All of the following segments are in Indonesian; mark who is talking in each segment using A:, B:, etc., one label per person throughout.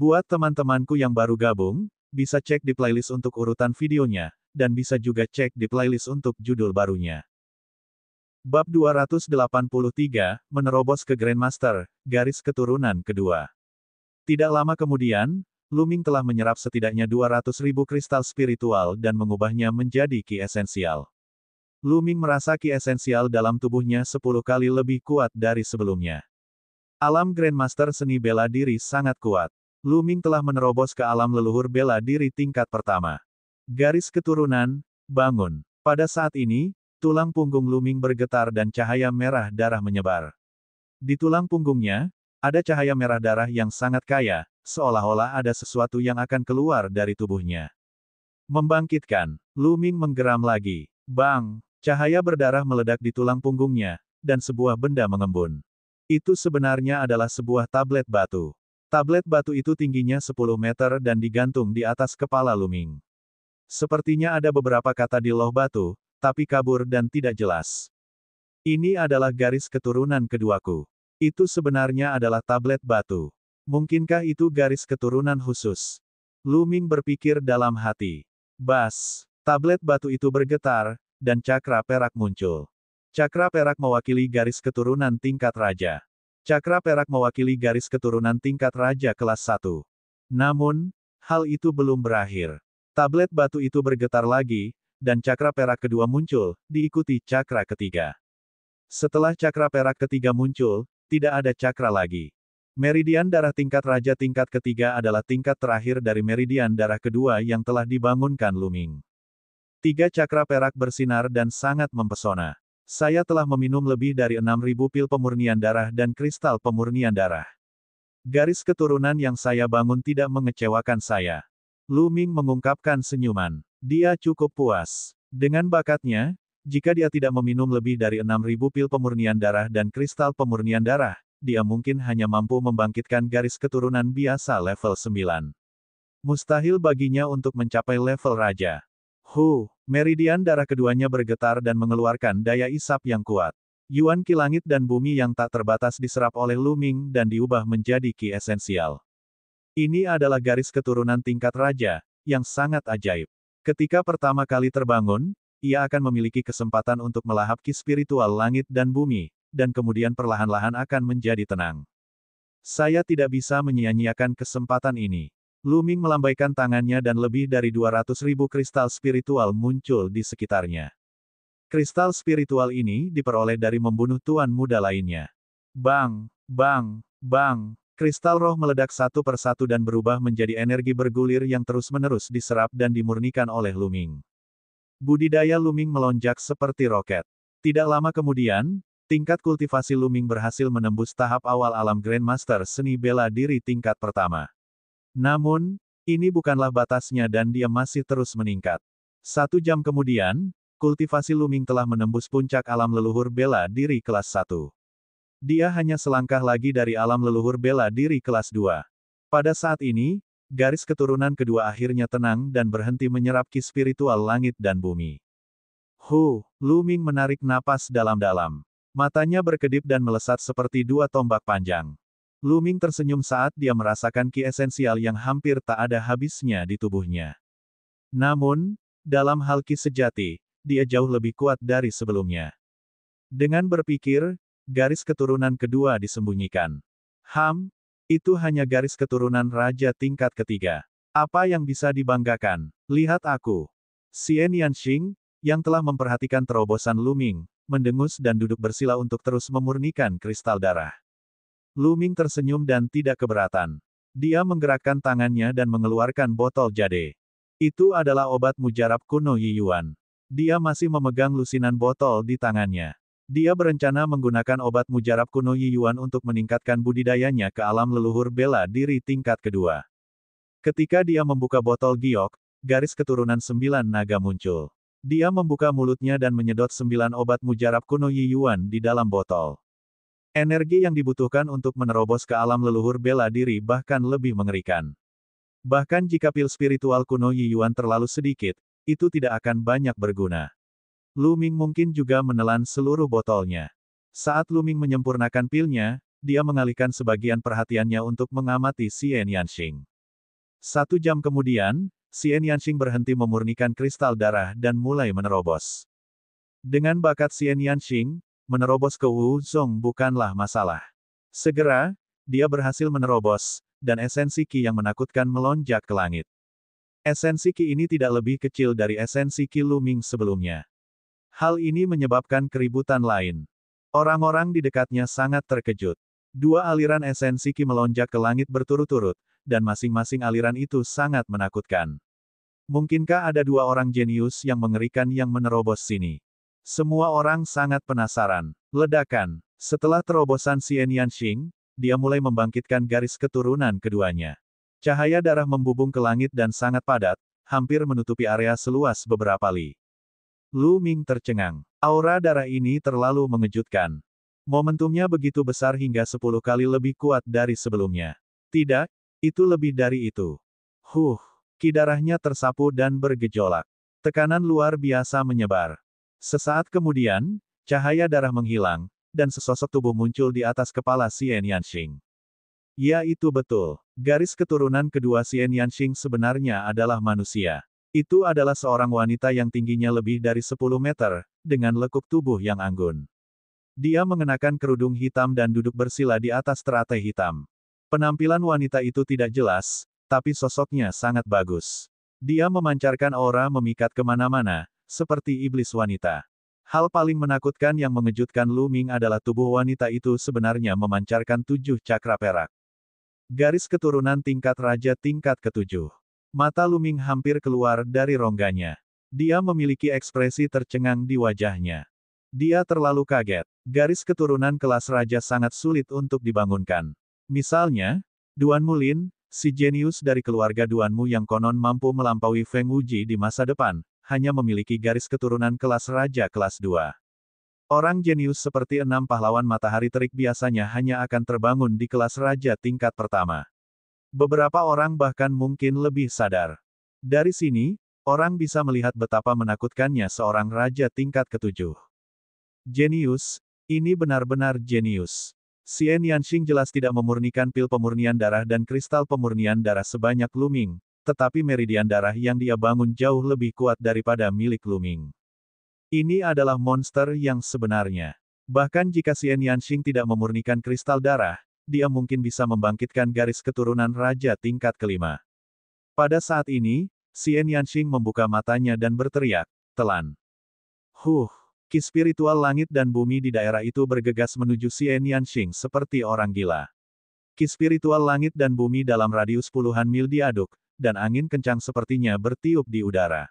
A: Buat teman-temanku yang baru gabung, bisa cek di playlist untuk urutan videonya, dan bisa juga cek di playlist untuk judul barunya. Bab 283, menerobos ke Grandmaster, garis keturunan kedua. Tidak lama kemudian, Luming telah menyerap setidaknya 200.000 kristal spiritual dan mengubahnya menjadi ki esensial. Luming merasa ki esensial dalam tubuhnya 10 kali lebih kuat dari sebelumnya. Alam Grandmaster seni bela diri sangat kuat. Luming telah menerobos ke alam leluhur bela diri tingkat pertama. Garis keturunan, bangun. Pada saat ini, tulang punggung Luming bergetar dan cahaya merah darah menyebar. Di tulang punggungnya, ada cahaya merah darah yang sangat kaya, seolah-olah ada sesuatu yang akan keluar dari tubuhnya. Membangkitkan, Luming menggeram lagi. Bang! Cahaya berdarah meledak di tulang punggungnya, dan sebuah benda mengembun. Itu sebenarnya adalah sebuah tablet batu. Tablet batu itu tingginya 10 meter dan digantung di atas kepala Luming. Sepertinya ada beberapa kata di loh batu, tapi kabur dan tidak jelas. Ini adalah garis keturunan keduaku. Itu sebenarnya adalah tablet batu. Mungkinkah itu garis keturunan khusus? Luming berpikir dalam hati. Bas! Tablet batu itu bergetar, dan cakra perak muncul. Cakra perak mewakili garis keturunan tingkat raja. Cakra perak mewakili garis keturunan tingkat raja kelas 1. Namun, hal itu belum berakhir. Tablet batu itu bergetar lagi, dan cakra perak kedua muncul, diikuti cakra ketiga. Setelah cakra perak ketiga muncul, tidak ada cakra lagi. Meridian darah tingkat raja tingkat ketiga adalah tingkat terakhir dari meridian darah kedua yang telah dibangunkan Luming. 3 cakra perak bersinar dan sangat mempesona. Saya telah meminum lebih dari 6.000 pil pemurnian darah dan kristal pemurnian darah. Garis keturunan yang saya bangun tidak mengecewakan saya. Luming mengungkapkan senyuman. Dia cukup puas. Dengan bakatnya, jika dia tidak meminum lebih dari 6.000 pil pemurnian darah dan kristal pemurnian darah, dia mungkin hanya mampu membangkitkan garis keturunan biasa level 9. Mustahil baginya untuk mencapai level raja. Meridian darah keduanya bergetar dan mengeluarkan daya isap yang kuat. Yuan ki langit dan bumi yang tak terbatas diserap oleh Luming dan diubah menjadi ki esensial. Ini adalah garis keturunan tingkat raja, yang sangat ajaib. Ketika pertama kali terbangun, ia akan memiliki kesempatan untuk melahap ki spiritual langit dan bumi, dan kemudian perlahan-lahan akan menjadi tenang. Saya tidak bisa menyia-nyiakan kesempatan ini. Luming melambaikan tangannya dan lebih dari 200.000 kristal spiritual muncul di sekitarnya. Kristal spiritual ini diperoleh dari membunuh tuan muda lainnya. Bang! Bang! Bang! Kristal roh meledak satu persatu dan berubah menjadi energi bergulir yang terus-menerus diserap dan dimurnikan oleh Luming. Budidaya Luming melonjak seperti roket. Tidak lama kemudian, tingkat kultivasi Luming berhasil menembus tahap awal alam Grandmaster seni bela diri tingkat pertama. Namun, ini bukanlah batasnya dan dia masih terus meningkat. 1 jam kemudian, kultivasi Luming telah menembus puncak alam leluhur bela diri kelas 1. Dia hanya selangkah lagi dari alam leluhur bela diri kelas 2. Pada saat ini, garis keturunan kedua akhirnya tenang dan berhenti menyerap ki spiritual langit dan bumi. Luming menarik napas dalam-dalam. Matanya berkedip dan melesat seperti 2 tombak panjang. Luming tersenyum saat dia merasakan ki esensial yang hampir tak ada habisnya di tubuhnya. Namun, dalam hal ki sejati, dia jauh lebih kuat dari sebelumnya. Dengan berpikir, garis keturunan kedua disembunyikan. Itu hanya garis keturunan raja tingkat ketiga. Apa yang bisa dibanggakan? Lihat aku. Xian Yanxing, yang telah memperhatikan terobosan Luming, mendengus dan duduk bersila untuk terus memurnikan kristal darah. Luming tersenyum dan tidak keberatan. Dia menggerakkan tangannya dan mengeluarkan botol jade. Itu adalah obat mujarab kuno Yi Yuan. Dia masih memegang lusinan botol di tangannya. Dia berencana menggunakan obat mujarab kuno Yi Yuan untuk meningkatkan budidayanya ke alam leluhur bela diri tingkat kedua. Ketika dia membuka botol giok, garis keturunan 9 naga muncul. Dia membuka mulutnya dan menyedot 9 obat mujarab kuno Yi Yuan di dalam botol. Energi yang dibutuhkan untuk menerobos ke alam leluhur bela diri bahkan lebih mengerikan. Bahkan jika pil spiritual kuno Yi Yuan terlalu sedikit, itu tidak akan banyak berguna. Luming mungkin juga menelan seluruh botolnya. Saat Luming menyempurnakan pilnya, dia mengalihkan sebagian perhatiannya untuk mengamati Xian Yanxing. 1 jam kemudian, Xian Yanxing berhenti memurnikan kristal darah dan mulai menerobos. Dengan bakat Xian Yanxing, menerobos ke Wu Zong bukanlah masalah. Segera, dia berhasil menerobos, dan esensi Qi yang menakutkan melonjak ke langit. Esensi Qi ini tidak lebih kecil dari esensi Qi Lu Ming sebelumnya. Hal ini menyebabkan keributan lain. Orang-orang di dekatnya sangat terkejut. 2 aliran esensi Qi melonjak ke langit berturut-turut, dan masing-masing aliran itu sangat menakutkan. Mungkinkah ada 2 orang jenius yang mengerikan yang menerobos sini? Semua orang sangat penasaran. Ledakan. Setelah terobosan Xian Yanxing, dia mulai membangkitkan garis keturunan keduanya. Cahaya darah membubung ke langit dan sangat padat, hampir menutupi area seluas beberapa li. Lu Ming tercengang. Aura darah ini terlalu mengejutkan. Momentumnya begitu besar hingga 10 kali lebih kuat dari sebelumnya. Tidak, itu lebih dari itu. Qi darahnya tersapu dan bergejolak. Tekanan luar biasa menyebar. Sesaat kemudian, cahaya darah menghilang, dan sesosok tubuh muncul di atas kepala Xian Yanxing. Ya, itu betul. Garis keturunan kedua Xian Yanxing sebenarnya adalah manusia. Itu adalah seorang wanita yang tingginya lebih dari 10 meter, dengan lekuk tubuh yang anggun. Dia mengenakan kerudung hitam dan duduk bersila di atas teratai hitam. Penampilan wanita itu tidak jelas, tapi sosoknya sangat bagus. Dia memancarkan aura memikat kemana-mana, seperti iblis wanita. Hal paling menakutkan yang mengejutkan Lu Ming adalah tubuh wanita itu sebenarnya memancarkan 7 cakra perak. Garis keturunan tingkat raja tingkat ke-7. Mata Lu Ming hampir keluar dari rongganya. Dia memiliki ekspresi tercengang di wajahnya. Dia terlalu kaget. Garis keturunan kelas raja sangat sulit untuk dibangunkan. Misalnya, Duan Mulin, si jenius dari keluarga Duanmu yang konon mampu melampaui Feng Wuji di masa depan, hanya memiliki garis keturunan kelas raja kelas 2. Orang jenius seperti 6 pahlawan matahari terik biasanya hanya akan terbangun di kelas raja tingkat pertama. Beberapa orang bahkan mungkin lebih sadar. Dari sini, orang bisa melihat betapa menakutkannya seorang raja tingkat ke-7. Jenius, ini benar-benar jenius. Xian Yanxing jelas tidak memurnikan pil pemurnian darah dan kristal pemurnian darah sebanyak Lu Ming, tetapi meridian darah yang dia bangun jauh lebih kuat daripada milik Lu Ming. Ini adalah monster yang sebenarnya. Bahkan jika Xian Yanxing tidak memurnikan kristal darah, dia mungkin bisa membangkitkan garis keturunan raja tingkat kelima. Pada saat ini, Xian Yanxing membuka matanya dan berteriak, "Telan!" Qi spiritual langit dan bumi di daerah itu bergegas menuju Xian Yanxing seperti orang gila. Qi spiritual langit dan bumi dalam radius puluhan mil diaduk, dan angin kencang sepertinya bertiup di udara.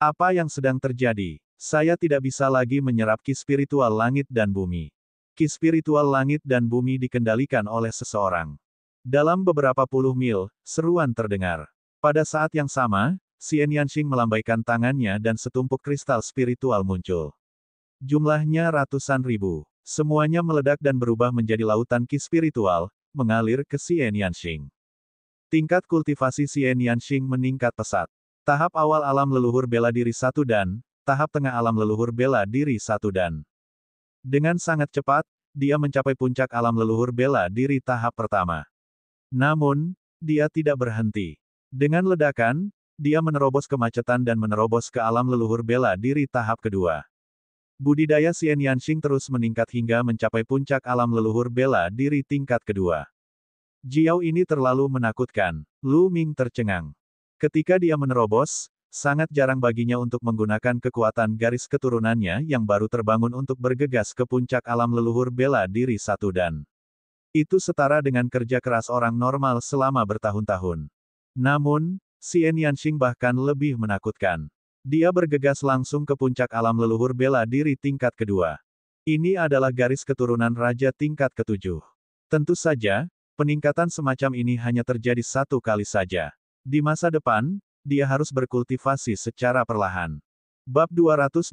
A: Apa yang sedang terjadi? Saya tidak bisa lagi menyerap Qi spiritual langit dan bumi. Qi spiritual langit dan bumi dikendalikan oleh seseorang. Dalam beberapa puluh mil, seruan terdengar. Pada saat yang sama, Xian Yanxing melambaikan tangannya dan setumpuk kristal spiritual muncul. Jumlahnya ratusan ribu. Semuanya meledak dan berubah menjadi lautan Qi spiritual, mengalir ke Xian Yanxing. Tingkat kultivasi Xian Yanxing meningkat pesat. Tahap awal alam leluhur bela diri 1 dan, tahap tengah alam leluhur bela diri 1 dan. Dengan sangat cepat, dia mencapai puncak alam leluhur bela diri tahap pertama. Namun, dia tidak berhenti. Dengan ledakan, dia menerobos kemacetan dan menerobos ke alam leluhur bela diri tahap kedua. Budidaya Xian Yanxing terus meningkat hingga mencapai puncak alam leluhur bela diri tingkat kedua. Jiao ini terlalu menakutkan. Lu Ming tercengang. Ketika dia menerobos, sangat jarang baginya untuk menggunakan kekuatan garis keturunannya yang baru terbangun untuk bergegas ke puncak alam leluhur bela diri 1 dan. Itu setara dengan kerja keras orang normal selama bertahun-tahun. Namun, Xian Yanxing bahkan lebih menakutkan. Dia bergegas langsung ke puncak alam leluhur bela diri tingkat kedua. Ini adalah garis keturunan raja tingkat ke-7. Tentu saja, peningkatan semacam ini hanya terjadi 1 kali saja. Di masa depan, dia harus berkultivasi secara perlahan. Bab 284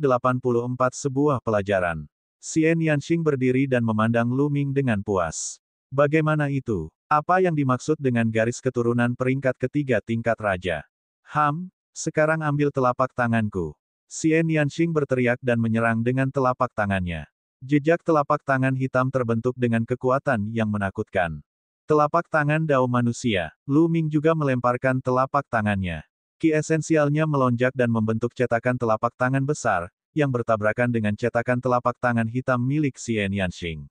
A: Sebuah pelajaran. Xian Yanxing berdiri dan memandang Lu Ming dengan puas. Bagaimana itu? Apa yang dimaksud dengan garis keturunan peringkat ketiga tingkat raja? Sekarang ambil telapak tanganku. Xian Yanxing berteriak dan menyerang dengan telapak tangannya. Jejak telapak tangan hitam terbentuk dengan kekuatan yang menakutkan. Telapak tangan Dao manusia. Lu Ming juga melemparkan telapak tangannya. Ki esensialnya melonjak dan membentuk cetakan telapak tangan besar, yang bertabrakan dengan cetakan telapak tangan hitam milik Xian Yanxing.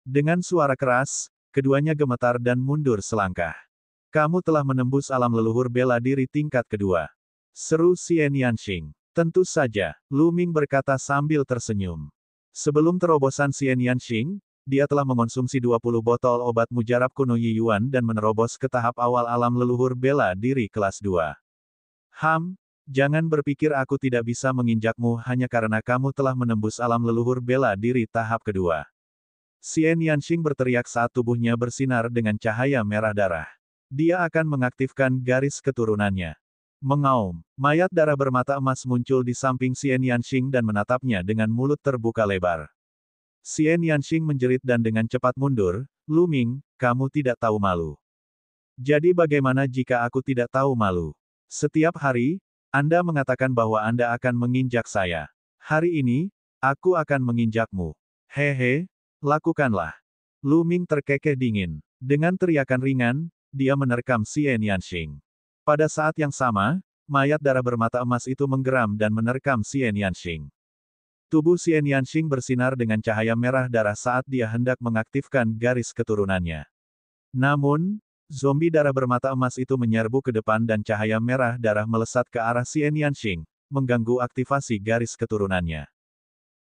A: Dengan suara keras, keduanya gemetar dan mundur selangkah. Kamu telah menembus alam leluhur bela diri tingkat kedua. Seru Xian Yanxing. Tentu saja, Lu Ming berkata sambil tersenyum. Sebelum terobosan Xian Yanxing, dia telah mengonsumsi 20 botol obat mujarab kuno Yi Yuan dan menerobos ke tahap awal alam leluhur bela diri kelas 2. Jangan berpikir aku tidak bisa menginjakmu hanya karena kamu telah menembus alam leluhur bela diri tahap kedua. Xian Yanxing berteriak saat tubuhnya bersinar dengan cahaya merah darah. Dia akan mengaktifkan garis keturunannya. Mengaum, mayat darah bermata emas muncul di samping Xian Yanxing dan menatapnya dengan mulut terbuka lebar. Xian Yanxing menjerit dan dengan cepat mundur, Lu Ming, kamu tidak tahu malu. Jadi bagaimana jika aku tidak tahu malu? Setiap hari, Anda mengatakan bahwa Anda akan menginjak saya. Hari ini, aku akan menginjakmu. Hehe, lakukanlah. Lu Ming terkekeh dingin. Dengan teriakan ringan, dia menerkam Xian Yanxing. Pada saat yang sama, mayat darah bermata emas itu menggeram dan menerkam Xian Yanxing. Tubuh Xian Yanxing bersinar dengan cahaya merah darah saat dia hendak mengaktifkan garis keturunannya. Namun, zombie darah bermata emas itu menyerbu ke depan dan cahaya merah darah melesat ke arah Xian Yanxing, mengganggu aktivasi garis keturunannya.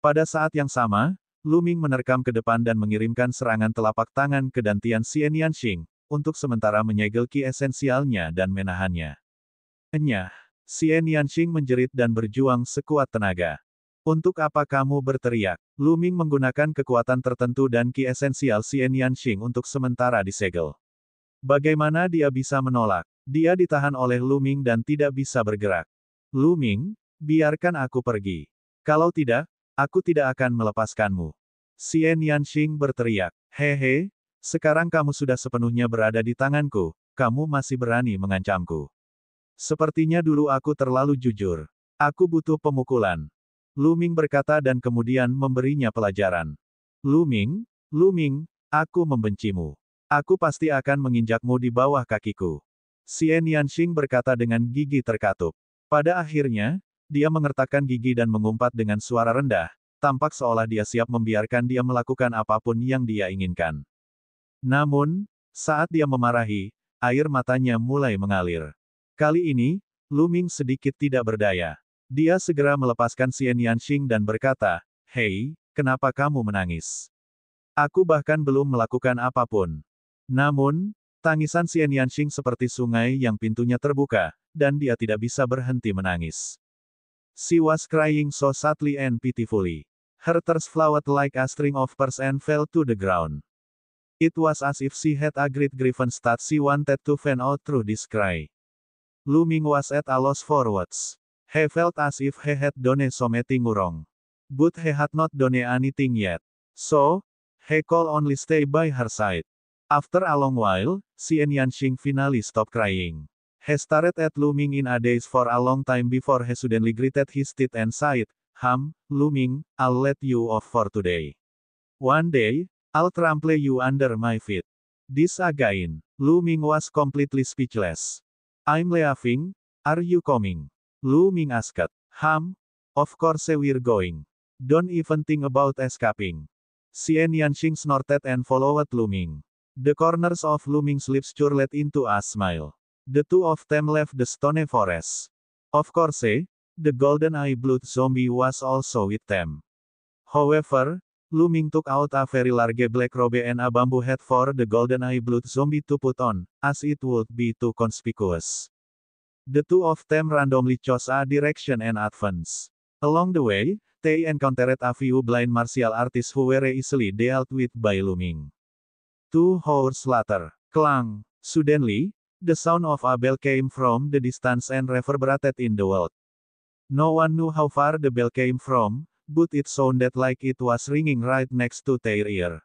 A: Pada saat yang sama, Lu Ming menerkam ke depan dan mengirimkan serangan telapak tangan ke dantian Xian Yanxing, untuk sementara menyegel ki esensialnya dan menahannya. Enyah, Xian Yanxing menjerit dan berjuang sekuat tenaga. Untuk apa kamu berteriak? Lu Ming menggunakan kekuatan tertentu dan ki esensial Xian Yanxing untuk sementara disegel. Bagaimana dia bisa menolak? Dia ditahan oleh Lu Ming dan tidak bisa bergerak. Lu Ming, biarkan aku pergi. Kalau tidak, aku tidak akan melepaskanmu. Xian Yanxing berteriak. Hehe, sekarang kamu sudah sepenuhnya berada di tanganku, kamu masih berani mengancamku. Sepertinya dulu aku terlalu jujur. Aku butuh pemukulan. Lu Ming berkata dan kemudian memberinya pelajaran. Lu Ming, aku membencimu. Aku pasti akan menginjakmu di bawah kakiku. Xian Yanxing berkata dengan gigi terkatup. Pada akhirnya, dia mengertakkan gigi dan mengumpat dengan suara rendah, tampak seolah dia siap membiarkan dia melakukan apapun yang dia inginkan. Namun, saat dia memarahi, air matanya mulai mengalir. Kali ini, Lu Ming sedikit tidak berdaya. Dia segera melepaskan Xian Yanxing dan berkata, "Hei, kenapa kamu menangis? Aku bahkan belum melakukan apapun." Namun, tangisan Xian Yanxing seperti sungai yang pintunya terbuka, dan dia tidak bisa berhenti menangis. She was crying so sadly and pitifully. Her tears flowed like a string of pearls and fell to the ground. It was as if she had a great grievance that she wanted to vent out through this cry. Lu Ming was at a loss for words. He felt as if he had done something wrong. But he had not done anything yet. So, he could only stay by her side. After a long while, Xian Yanxing finally stopped crying. He stared at Lu Ming in a daze for a long time before he suddenly gritted his teeth and sighed, Lu Ming, I'll let you off for today. One day, I'll trample you under my feet. This again. Lu Ming was completely speechless. I'm laughing, are you coming? Lu Ming asked. Of course we're going. Don't even think about escaping. Xian Yanxing snorted and followed Lu Ming. The corners of Lu Ming's lips curled into a smile. The two of them left the stone forest. Of course, the golden eye blood zombie was also with them. However, Lu Ming took out a very large black robe and a bamboo hat for the golden eye blood zombie to put on, as it would be too conspicuous. The two of them randomly chose a direction and advanced. Along the way, they encountered a few blind martial artists who were easily dealt with by Lu Ming. 2 hours later, clang! Suddenly, the sound of a bell came from the distance and reverberated in the world. No one knew how far the bell came from, but it sounded like it was ringing right next to their ear.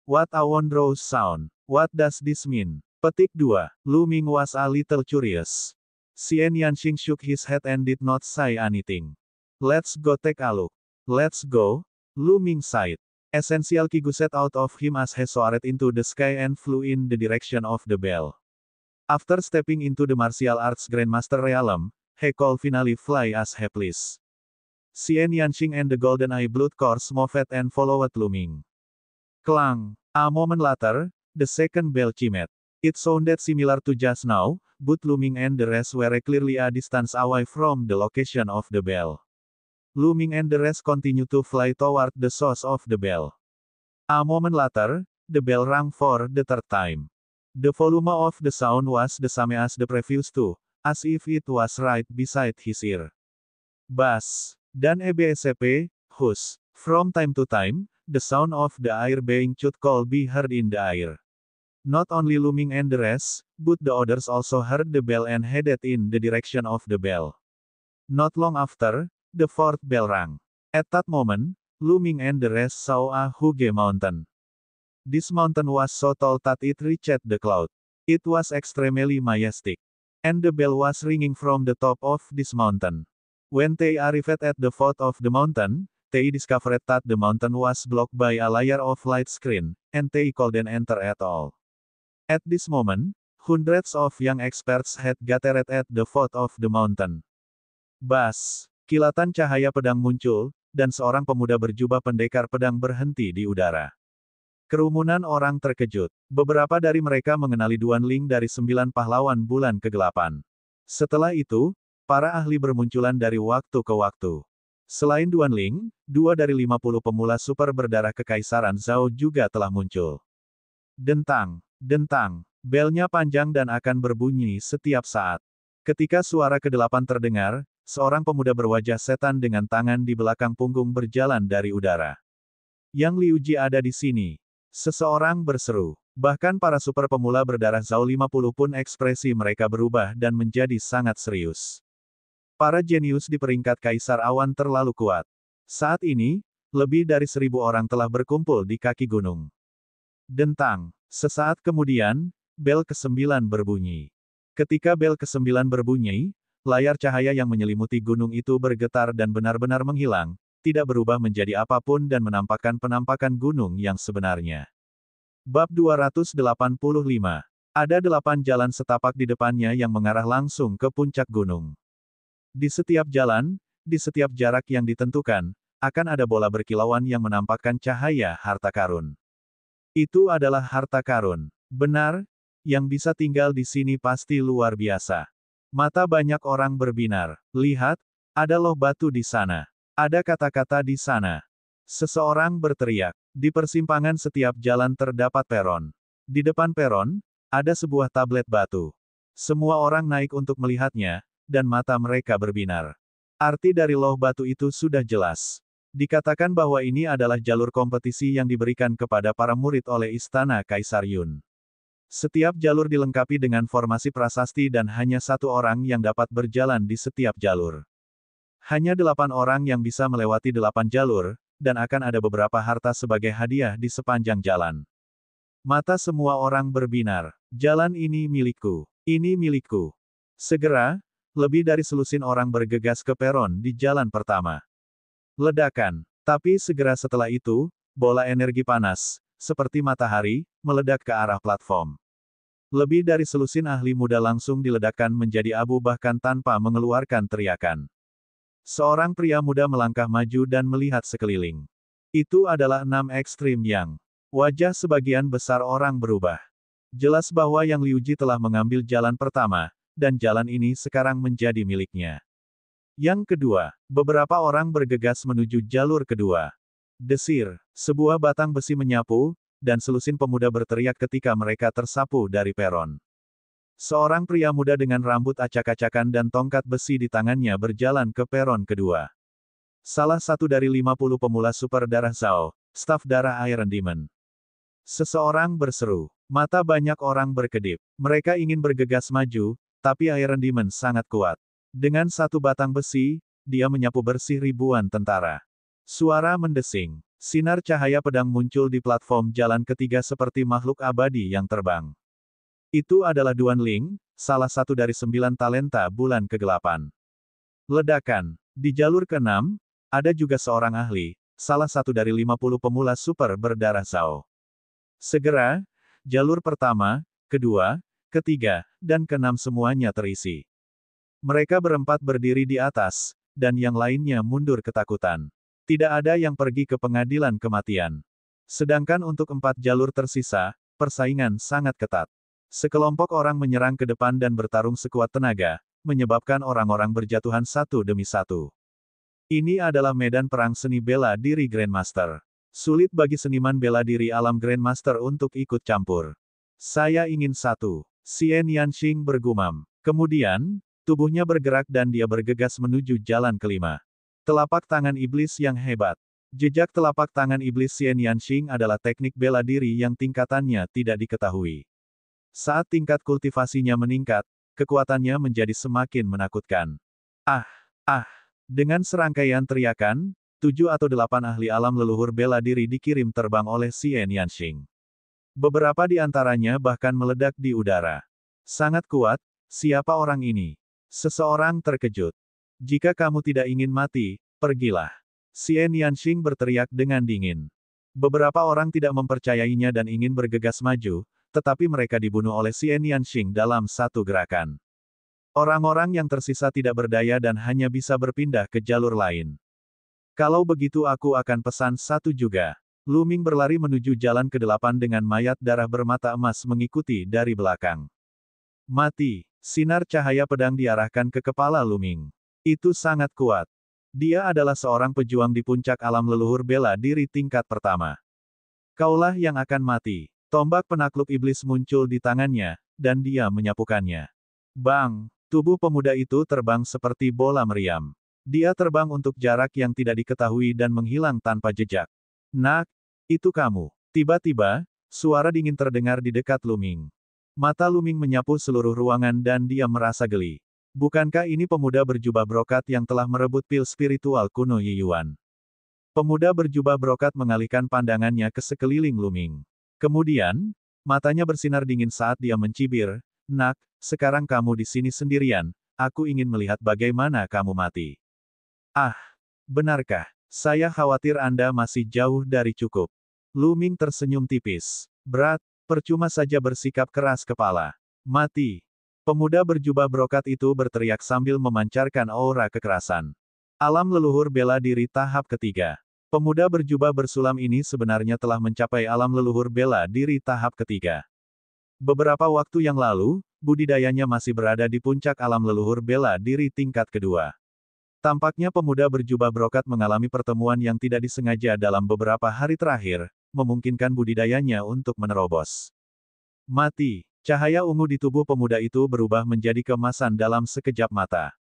A: What a wondrous sound! What does this mean? Petik 2. Lu Ming was a little curious. Xian Yanxing shook his head and did not say anything. Let's go take a look. Let's go, Lu Ming sighed. Essential Kigu set out of him as he soared into the sky and flew in the direction of the bell. After stepping into the martial arts Grandmaster realm, he could finally fly as he pleased. Xian Yanxing and the Golden Eye Blood Course moved and followed looming. Clang! A moment later, the second bell chimed. It sounded similar to just now, but Looming and the rest were clearly a distance away from the location of the bell. Looming and the rest continued to fly toward the source of the bell. A moment later, the bell rang for the third time. The volume of the sound was the same as the previous two, as if it was right beside his ear. Bass. Dan EBSCP, hush. From time to time, the sound of the air being chewed could be heard in the air. Not only Looming and the rest, but the others also heard the bell and headed in the direction of the bell. Not long after, the fourth bell rang. At that moment, Looming and the rest saw a huge mountain. This mountain was so tall that it reached the cloud. It was extremely majestic. And the bell was ringing from the top of this mountain. When they arrived at the foot of the mountain, they discovered that the mountain was blocked by a layer of light screen, and they couldn't enter at all. At this moment, hundreds of young experts had gathered at the foot of the mountain. Bas! Kilatan cahaya pedang muncul, dan seorang pemuda berjubah pendekar pedang berhenti di udara. Kerumunan orang terkejut. Beberapa dari mereka mengenali Duan Ling dari 9 pahlawan bulan kegelapan. Setelah itu, para ahli bermunculan dari waktu ke waktu. Selain Duan Ling, 2 dari 50 pemula super berdarah kekaisaran Zhao juga telah muncul. Dentang, dentang, belnya panjang dan akan berbunyi setiap saat. Ketika suara ke-8 terdengar, seorang pemuda berwajah setan dengan tangan di belakang punggung berjalan dari udara. Yang Liuji ada di sini. Seseorang berseru. Bahkan para super pemula berdarah Zhao 50 pun ekspresi mereka berubah dan menjadi sangat serius. Para jenius di peringkat Kaisar Awan terlalu kuat. Saat ini, lebih dari 1000 orang telah berkumpul di kaki gunung. Dentang. Sesaat kemudian, bel ke-9 berbunyi. Ketika bel ke-9 berbunyi, layar cahaya yang menyelimuti gunung itu bergetar dan benar-benar menghilang, tidak berubah menjadi apapun dan menampakkan penampakan gunung yang sebenarnya. Bab 285. Ada 8 jalan setapak di depannya yang mengarah langsung ke puncak gunung. Di setiap jalan, di setiap jarak yang ditentukan, akan ada bola berkilauan yang menampakkan cahaya harta karun. Itu adalah harta karun. Benar, yang bisa tinggal di sini pasti luar biasa. Mata banyak orang berbinar. Lihat, ada loh batu di sana. Ada kata-kata di sana. Seseorang berteriak. Di persimpangan setiap jalan terdapat peron. Di depan peron, ada sebuah tablet batu. Semua orang naik untuk melihatnya, dan mata mereka berbinar. Arti dari loh batu itu sudah jelas. Dikatakan bahwa ini adalah jalur kompetisi yang diberikan kepada para murid oleh Istana Kaisar Yun. Setiap jalur dilengkapi dengan formasi prasasti dan hanya 1 orang yang dapat berjalan di setiap jalur. Hanya 8 orang yang bisa melewati 8 jalur, dan akan ada beberapa harta sebagai hadiah di sepanjang jalan. Mata semua orang berbinar. Jalan ini milikku. Ini milikku. Segera, lebih dari selusin orang bergegas ke peron di jalan pertama. Ledakan. Tapi segera setelah itu, bola energi panas, seperti matahari, meledak ke arah platform. Lebih dari selusin ahli muda langsung diledakkan menjadi abu bahkan tanpa mengeluarkan teriakan. Seorang pria muda melangkah maju dan melihat sekeliling. Itu adalah 6 ekstrim yang. Wajah sebagian besar orang berubah. Jelas bahwa Yang Liuji telah mengambil jalan pertama, dan jalan ini sekarang menjadi miliknya. Yang kedua, beberapa orang bergegas menuju jalur kedua. Desir, sebuah batang besi menyapu, dan selusin pemuda berteriak ketika mereka tersapu dari peron. Seorang pria muda dengan rambut acak-acakan dan tongkat besi di tangannya berjalan ke peron kedua. Salah satu dari 50 pemula super darah Zhao, staf darah Iron Demon. Seseorang berseru. Mata banyak orang berkedip. Mereka ingin bergegas maju, tapi Iron Demon sangat kuat. Dengan 1 batang besi, dia menyapu bersih ribuan tentara. Suara mendesing. Sinar cahaya pedang muncul di platform jalan ketiga seperti makhluk abadi yang terbang. Itu adalah Duan Ling, salah satu dari 9 talenta bulan kegelapan. Ledakan. Di jalur ke-6, ada juga seorang ahli, salah satu dari 50 pemula super berdarah Zhao. Segera, jalur pertama, kedua, ketiga, dan keenam semuanya terisi. Mereka berempat berdiri di atas, dan yang lainnya mundur ketakutan. Tidak ada yang pergi ke pengadilan kematian. Sedangkan untuk 4 jalur tersisa, persaingan sangat ketat. Sekelompok orang menyerang ke depan dan bertarung sekuat tenaga, menyebabkan orang-orang berjatuhan satu demi satu. Ini adalah medan perang seni bela diri Grandmaster. Sulit bagi seniman bela diri alam Grandmaster untuk ikut campur. Saya ingin satu. Xian Yanxing bergumam. Kemudian, tubuhnya bergerak dan dia bergegas menuju jalan kelima. Telapak tangan iblis yang hebat. Jejak telapak tangan iblis Xian Yanxing adalah teknik bela diri yang tingkatannya tidak diketahui. Saat tingkat kultivasinya meningkat, kekuatannya menjadi semakin menakutkan. Ah! Ah! Dengan serangkaian teriakan, 7 atau 8 ahli alam leluhur bela diri dikirim terbang oleh Xian Yanxing. Beberapa di antaranya bahkan meledak di udara. Sangat kuat, siapa orang ini? Seseorang terkejut. Jika kamu tidak ingin mati, pergilah. Xian Yanxing berteriak dengan dingin. Beberapa orang tidak mempercayainya dan ingin bergegas maju, tetapi mereka dibunuh oleh Xian Yanxing dalam satu gerakan. Orang-orang yang tersisa tidak berdaya dan hanya bisa berpindah ke jalur lain. Kalau begitu aku akan pesan satu juga. Lu Ming berlari menuju jalan ke-8 dengan mayat darah bermata emas mengikuti dari belakang. Mati. Sinar cahaya pedang diarahkan ke kepala Lu Ming. Itu sangat kuat. Dia adalah seorang pejuang di puncak alam leluhur bela diri tingkat pertama. Kaulah yang akan mati. Tombak penakluk iblis muncul di tangannya, dan dia menyapukannya. Bang! Tubuh pemuda itu terbang seperti bola meriam. Dia terbang untuk jarak yang tidak diketahui dan menghilang tanpa jejak. Nak, itu kamu. Tiba-tiba, suara dingin terdengar di dekat Lu Ming. Mata Lu Ming menyapu seluruh ruangan dan dia merasa geli. Bukankah ini pemuda berjubah brokat yang telah merebut pil spiritual kuno Yi Yuan? Pemuda berjubah brokat mengalihkan pandangannya ke sekeliling Lu Ming. Kemudian, matanya bersinar dingin saat dia mencibir, "Nak, sekarang kamu di sini sendirian, aku ingin melihat bagaimana kamu mati." Ah, benarkah? Saya khawatir Anda masih jauh dari cukup. Lu Ming tersenyum tipis. Berat, percuma saja bersikap keras kepala. Mati. Pemuda berjubah brokat itu berteriak sambil memancarkan aura kekerasan. Alam leluhur bela diri tahap ketiga. Pemuda berjubah bersulam ini sebenarnya telah mencapai alam leluhur bela diri tahap ketiga. Beberapa waktu yang lalu, budidayanya masih berada di puncak alam leluhur bela diri tingkat kedua. Tampaknya pemuda berjubah brokat mengalami pertemuan yang tidak disengaja dalam beberapa hari terakhir, memungkinkan budidayanya untuk menerobos. Mati. Cahaya ungu di tubuh pemuda itu berubah menjadi keemasan dalam sekejap mata.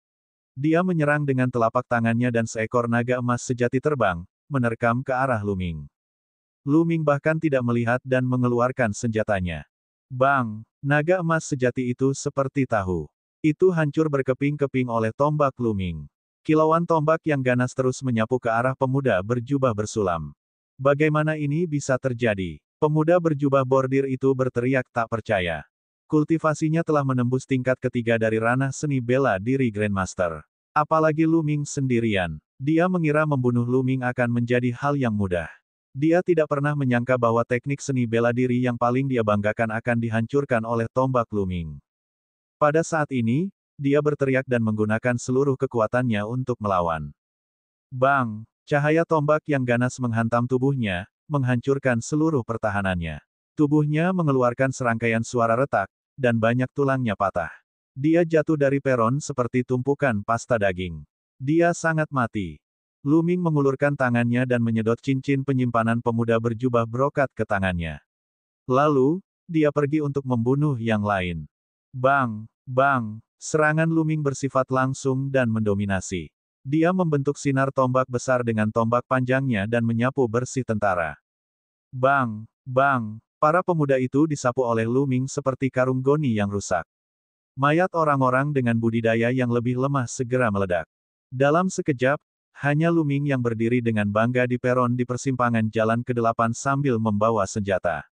A: Dia menyerang dengan telapak tangannya dan seekor naga emas sejati terbang, menerkam ke arah Lu Ming. Lu Ming bahkan tidak melihat dan mengeluarkan senjatanya. Bang! Naga emas sejati itu seperti tahu. Itu hancur berkeping-keping oleh tombak Lu Ming. Kilauan tombak yang ganas terus menyapu ke arah pemuda berjubah bersulam. Bagaimana ini bisa terjadi? Pemuda berjubah bordir itu berteriak tak percaya. Kultivasinya telah menembus tingkat ketiga dari ranah seni bela diri Grandmaster. Apalagi Lu Ming sendirian. Dia mengira membunuh Lu Ming akan menjadi hal yang mudah. Dia tidak pernah menyangka bahwa teknik seni bela diri yang paling dia banggakan akan dihancurkan oleh tombak Lu Ming. Pada saat ini, dia berteriak dan menggunakan seluruh kekuatannya untuk melawan. Bang! Cahaya tombak yang ganas menghantam tubuhnya, menghancurkan seluruh pertahanannya. Tubuhnya mengeluarkan serangkaian suara retak, dan banyak tulangnya patah. Dia jatuh dari peron seperti tumpukan pasta daging. Dia sangat mati. Lu Ming mengulurkan tangannya dan menyedot cincin penyimpanan pemuda berjubah brokat ke tangannya. Lalu, dia pergi untuk membunuh yang lain. Bang! Bang! Serangan Lu Ming bersifat langsung dan mendominasi. Dia membentuk sinar tombak besar dengan tombak panjangnya dan menyapu bersih tentara. Bang! Bang! Para pemuda itu disapu oleh Lu Ming seperti karung goni yang rusak. Mayat orang-orang dengan budidaya yang lebih lemah segera meledak. Dalam sekejap, hanya Lu Ming yang berdiri dengan bangga di peron di persimpangan jalan ke-8 sambil membawa senjata.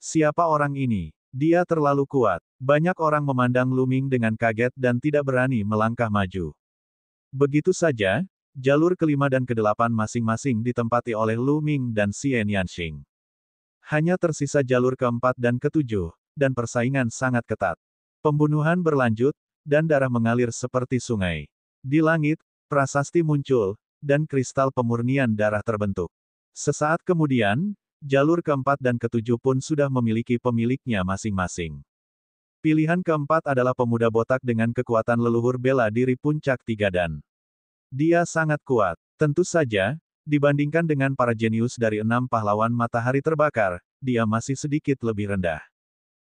A: Siapa orang ini? Dia terlalu kuat. Banyak orang memandang Lu Ming dengan kaget dan tidak berani melangkah maju. Begitu saja, Jalur kelima dan kedelapan masing-masing ditempati oleh Lu Ming dan Xian Yanxing. Hanya tersisa jalur keempat dan ketujuh, dan persaingan sangat ketat. Pembunuhan berlanjut, dan darah mengalir seperti sungai. Di langit, prasasti muncul, dan kristal pemurnian darah terbentuk. Sesaat kemudian, jalur keempat dan ketujuh pun sudah memiliki pemiliknya masing-masing. Pilihan keempat adalah pemuda botak dengan kekuatan leluhur bela diri puncak 3 dan. Dia sangat kuat. Tentu saja, dibandingkan dengan para jenius dari 6 pahlawan matahari terbakar, dia masih sedikit lebih rendah.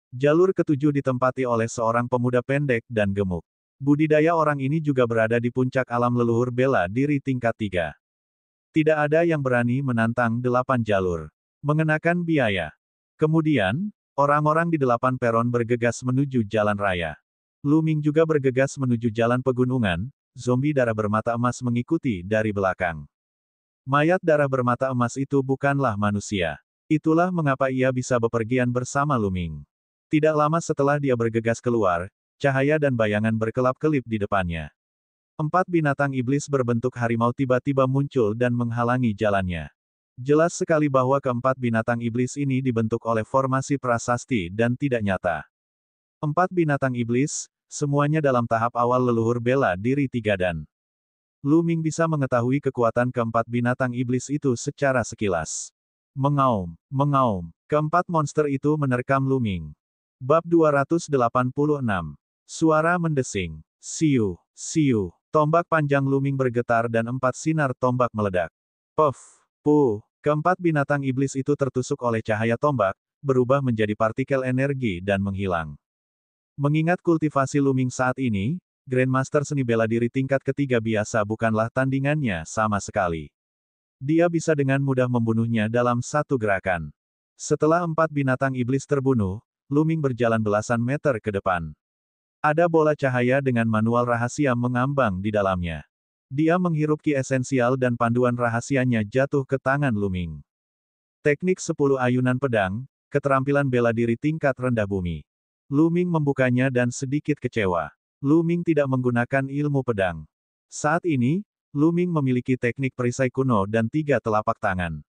A: Jalur ketujuh ditempati oleh seorang pemuda pendek dan gemuk. Budidaya orang ini juga berada di puncak alam leluhur bela diri tingkat 3. Tidak ada yang berani menantang 8 jalur. Mengenakan biaya. Kemudian, orang-orang di 8 peron bergegas menuju jalan raya. Lu Ming juga bergegas menuju jalan pegunungan. Zombie darah bermata emas mengikuti dari belakang. Mayat darah bermata emas itu bukanlah manusia. Itulah mengapa ia bisa bepergian bersama Lu Ming. Tidak lama setelah dia bergegas keluar, cahaya dan bayangan berkelap-kelip di depannya. 4 binatang iblis berbentuk harimau tiba-tiba muncul dan menghalangi jalannya. Jelas sekali bahwa keempat binatang iblis ini dibentuk oleh formasi prasasti dan tidak nyata. 4 binatang iblis, semuanya dalam tahap awal leluhur bela diri 3 dan. Lu Ming bisa mengetahui kekuatan keempat binatang iblis itu secara sekilas. Mengaum, mengaum. Keempat monster itu menerkam Lu Ming. Bab 286. Suara mendesing. Siu, siu. Tombak panjang Lu Ming bergetar dan 4 sinar tombak meledak. Puff, puh. Keempat binatang iblis itu tertusuk oleh cahaya tombak, berubah menjadi partikel energi dan menghilang. Mengingat kultivasi Lu Ming saat ini, Grandmaster seni bela diri tingkat ketiga biasa bukanlah tandingannya sama sekali. Dia bisa dengan mudah membunuhnya dalam satu gerakan. Setelah 4 binatang iblis terbunuh, Lu Ming berjalan belasan meter ke depan. Ada bola cahaya dengan manual rahasia mengambang di dalamnya. Dia menghirup ki esensial dan panduan rahasianya jatuh ke tangan Lu Ming. Teknik 10 ayunan pedang, keterampilan bela diri tingkat rendah bumi. Lu Ming membukanya dan sedikit kecewa. Lu Ming tidak menggunakan ilmu pedang. Saat ini, Lu Ming memiliki teknik perisai kuno dan 3 telapak tangan.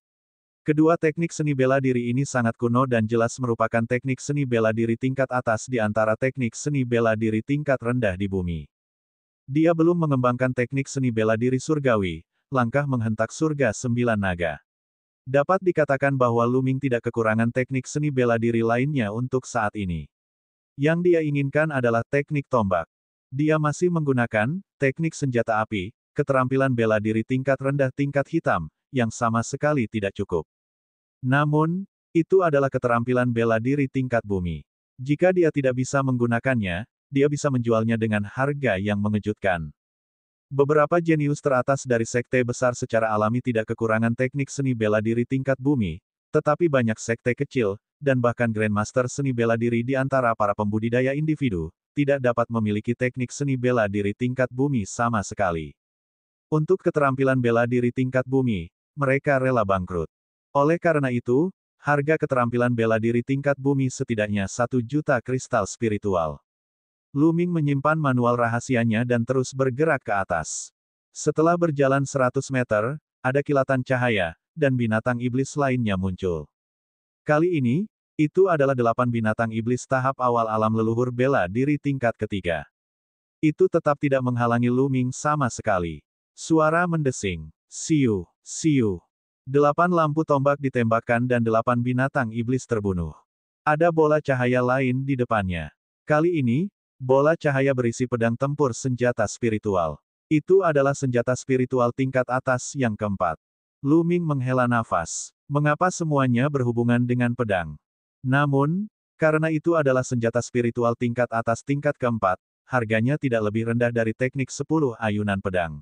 A: Kedua teknik seni bela diri ini sangat kuno dan jelas merupakan teknik seni bela diri tingkat atas di antara teknik seni bela diri tingkat rendah di bumi. Dia belum mengembangkan teknik seni bela diri surgawi, langkah menghentak surga 9 naga. Dapat dikatakan bahwa Lu Ming tidak kekurangan teknik seni bela diri lainnya untuk saat ini. Yang dia inginkan adalah teknik tombak. Dia masih menggunakan teknik senjata api, keterampilan bela diri tingkat rendah tingkat hitam, yang sama sekali tidak cukup. Namun, itu adalah keterampilan bela diri tingkat bumi. Jika dia tidak bisa menggunakannya, dia bisa menjualnya dengan harga yang mengejutkan. Beberapa jenius teratas dari sekte besar secara alami tidak kekurangan teknik seni bela diri tingkat bumi, tetapi banyak sekte kecil, dan bahkan Grandmaster seni bela diri di antara para pembudidaya individu, tidak dapat memiliki teknik seni bela diri tingkat bumi sama sekali. Untuk keterampilan bela diri tingkat bumi, mereka rela bangkrut. Oleh karena itu, harga keterampilan bela diri tingkat bumi setidaknya 1 juta kristal spiritual. Lu Ming menyimpan manual rahasianya dan terus bergerak ke atas. Setelah berjalan 100 meter, ada kilatan cahaya, dan binatang iblis lainnya muncul. Kali ini, itu adalah 8 binatang iblis tahap awal alam leluhur bela diri tingkat ketiga. Itu tetap tidak menghalangi Lu Ming sama sekali. Suara mendesing. Siu, siu. 8 lampu tombak ditembakkan dan 8 binatang iblis terbunuh. Ada bola cahaya lain di depannya. Kali ini, bola cahaya berisi pedang tempur senjata spiritual. Itu adalah senjata spiritual tingkat atas yang keempat. Lu Ming menghela nafas. Mengapa semuanya berhubungan dengan pedang? Namun, karena itu adalah senjata spiritual tingkat atas tingkat keempat, harganya tidak lebih rendah dari teknik 10 ayunan pedang.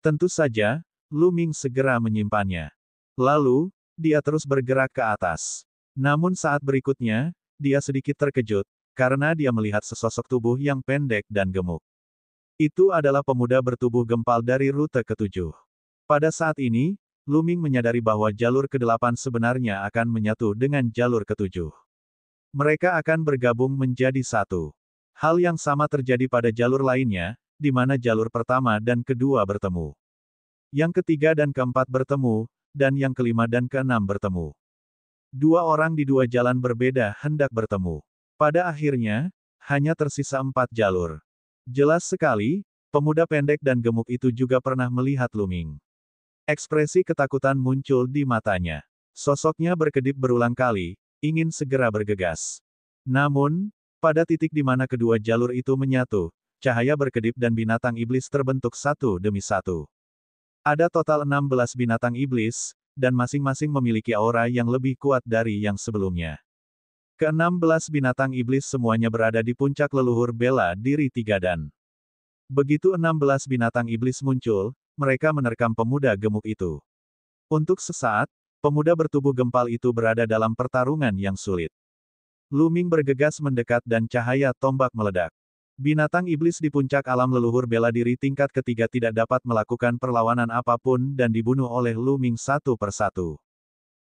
A: Tentu saja, Lu Ming segera menyimpannya. Lalu, dia terus bergerak ke atas. Namun saat berikutnya, dia sedikit terkejut, karena dia melihat sesosok tubuh yang pendek dan gemuk. Itu adalah pemuda bertubuh gempal dari rute ke-7. Pada saat ini, Lu Ming menyadari bahwa jalur ke-8 sebenarnya akan menyatu dengan jalur ke-7. Mereka akan bergabung menjadi satu. Hal yang sama terjadi pada jalur lainnya, di mana jalur pertama dan kedua bertemu. Yang ketiga dan keempat bertemu, dan yang kelima dan keenam bertemu. Dua orang di dua jalan berbeda hendak bertemu. Pada akhirnya, hanya tersisa 4 jalur. Jelas sekali, pemuda pendek dan gemuk itu juga pernah melihat Lu Ming. Ekspresi ketakutan muncul di matanya. Sosoknya berkedip berulang kali, ingin segera bergegas. Namun, pada titik di mana kedua jalur itu menyatu, cahaya berkedip dan binatang iblis terbentuk satu demi satu. Ada total 16 binatang iblis, dan masing-masing memiliki aura yang lebih kuat dari yang sebelumnya. Ke-16 binatang iblis semuanya berada di puncak leluhur bela diri 3 dan. Begitu 16 binatang iblis muncul, mereka menerkam pemuda gemuk itu. Untuk sesaat, pemuda bertubuh gempal itu berada dalam pertarungan yang sulit. Lu Ming bergegas mendekat dan cahaya tombak meledak. Binatang iblis di puncak alam leluhur bela diri tingkat ketiga tidak dapat melakukan perlawanan apapun dan dibunuh oleh Lu Ming satu persatu.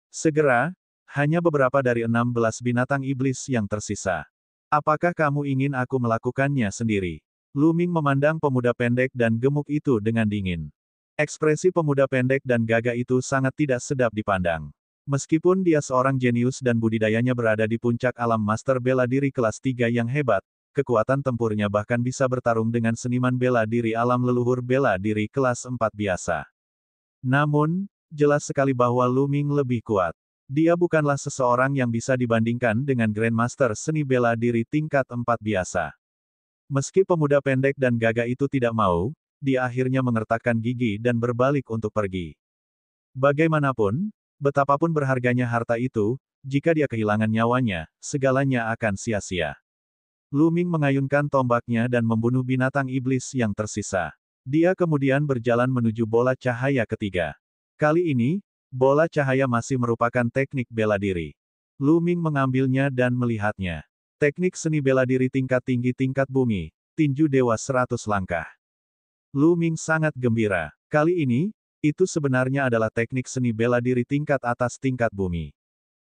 A: Segera, hanya beberapa dari 16 binatang iblis yang tersisa. Apakah kamu ingin aku melakukannya sendiri? Lu Ming memandang pemuda pendek dan gemuk itu dengan dingin. Ekspresi pemuda pendek dan gagah itu sangat tidak sedap dipandang. Meskipun dia seorang jenius dan budidayanya berada di puncak alam master bela diri kelas 3 yang hebat, kekuatan tempurnya bahkan bisa bertarung dengan seniman bela diri alam leluhur bela diri kelas 4 biasa. Namun, jelas sekali bahwa Lu Ming lebih kuat. Dia bukanlah seseorang yang bisa dibandingkan dengan Grandmaster seni bela diri tingkat 4 biasa. Meski pemuda pendek dan gagah itu tidak mau, dia akhirnya mengertakkan gigi dan berbalik untuk pergi. Bagaimanapun, betapapun berharganya harta itu, jika dia kehilangan nyawanya, segalanya akan sia-sia. Lu Ming mengayunkan tombaknya dan membunuh binatang iblis yang tersisa. Dia kemudian berjalan menuju bola cahaya ketiga. Kali ini, bola cahaya masih merupakan teknik bela diri. Lu Ming mengambilnya dan melihatnya. Teknik seni bela diri tingkat tinggi tingkat bumi, tinju dewa 100 langkah. Lu Ming sangat gembira. Kali ini, itu sebenarnya adalah teknik seni bela diri tingkat atas tingkat bumi.